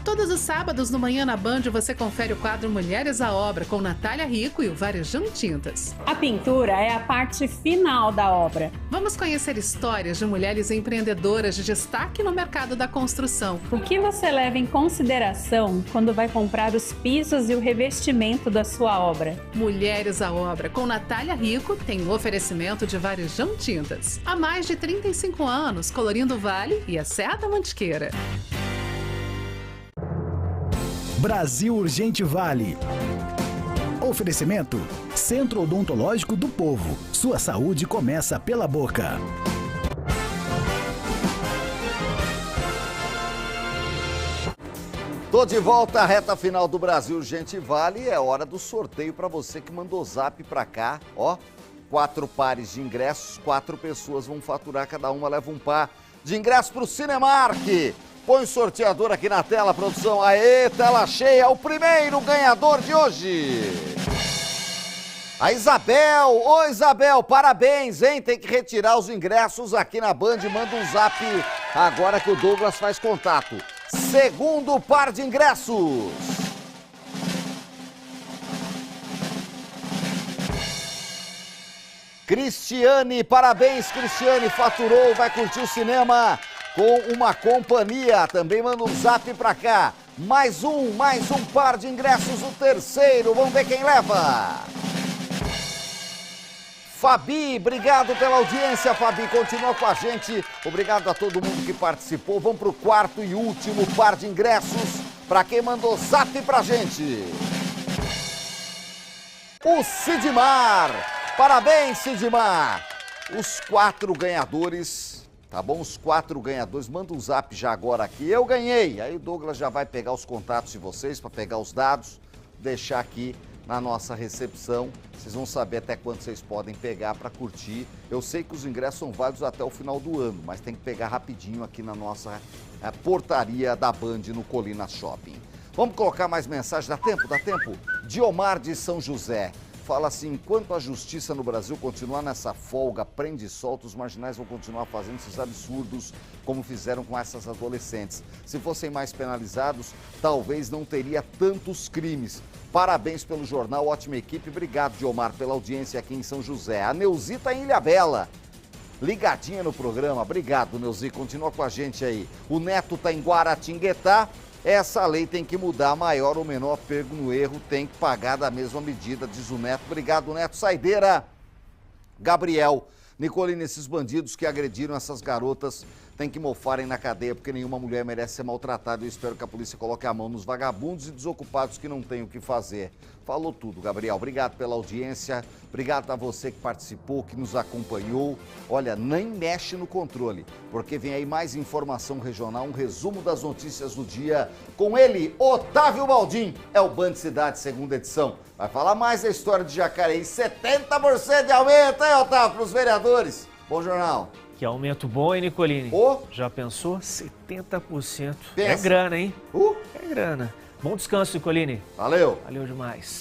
Todos os sábados no Manhã na Band você confere o quadro Mulheres à Obra com Natália Rico e o Varejão Tintas. A pintura é a parte final da obra. Vamos conhecer histórias de mulheres empreendedoras de destaque no mercado da construção. O que você leva em consideração quando vai comprar os pisos e o revestimento da sua obra? Mulheres à Obra com Natália Rico tem um oferecimento de Varejão Tintas. Há mais de 35 anos, colorindo o Vale e a Serra da Mantiqueira. Brasil Urgente Vale. Oferecimento: Centro Odontológico do Povo. Sua saúde começa pela boca. Tô de volta à reta final do Brasil Urgente Vale. É hora do sorteio para você que mandou zap para cá. Ó, 4 pares de ingressos, 4 pessoas vão faturar, cada uma leva um par de ingressos para o Cinemark. Põe o sorteador aqui na tela, produção. Aê, tela cheia, o primeiro ganhador de hoje. A Isabel. Ô, Isabel, parabéns, hein? Tem que retirar os ingressos aqui na Band. Manda um zap agora que o Douglas faz contato. Segundo par de ingressos. Cristiane, parabéns, Cristiane. Faturou, vai curtir o cinema com uma companhia. Também manda um zap pra cá. Mais um par de ingressos, o terceiro. Vamos ver quem leva. Fabi, obrigado pela audiência, Fabi. Continua com a gente. Obrigado a todo mundo que participou. Vamos pro 4º e último par de ingressos para quem mandou zap pra gente. O Sidmar. Parabéns, Sidmar. Os 4 ganhadores... Tá bom? Os 4 ganhadores, manda um zap já agora aqui. Eu ganhei! Aí o Douglas já vai pegar os contatos de vocês para pegar os dados, deixar aqui na nossa recepção. Vocês vão saber até quanto vocês podem pegar para curtir. Eu sei que os ingressos são válidos até o final do ano, mas tem que pegar rapidinho aqui na nossa portaria da Band no Colina Shopping. Vamos colocar mais mensagem? Dá tempo? Dá tempo? Diomar de São José. fala assim, enquanto a justiça no Brasil continuar nessa folga, prende e solta, os marginais vão continuar fazendo esses absurdos como fizeram com essas adolescentes. Se fossem mais penalizados, talvez não teria tantos crimes. Parabéns pelo jornal, ótima equipe. Obrigado, Diomar, pela audiência aqui em São José. A Neuzita em Ilhabela, ligadinha no programa. Obrigado, Neuzi, continua com a gente aí. O Neto tá em Guaratinguetá. Essa lei tem que mudar, maior ou menor pego no erro tem que pagar da mesma medida, diz o Neto. Obrigado, Neto. Saideira. Gabriel, Nicolini, esses bandidos que agrediram essas garotas têm que mofarem na cadeia, porque nenhuma mulher merece ser maltratada. Eu espero que a polícia coloque a mão nos vagabundos e desocupados que não têm o que fazer. Falou tudo, Gabriel. Obrigado pela audiência, obrigado a você que participou, que nos acompanhou. Olha, nem mexe no controle, porque vem aí mais informação regional, um resumo das notícias do dia. Com ele, Otávio Baldim, é o Band Cidade, segunda edição. Vai falar mais da história de Jacareí, 70% de aumento, hein, Otávio, para os vereadores. Bom jornal. Que aumento bom, hein, Nicolini? Já pensou? 70%. É grana, hein? É grana. Bom descanso, Nicolini. Valeu. Valeu demais.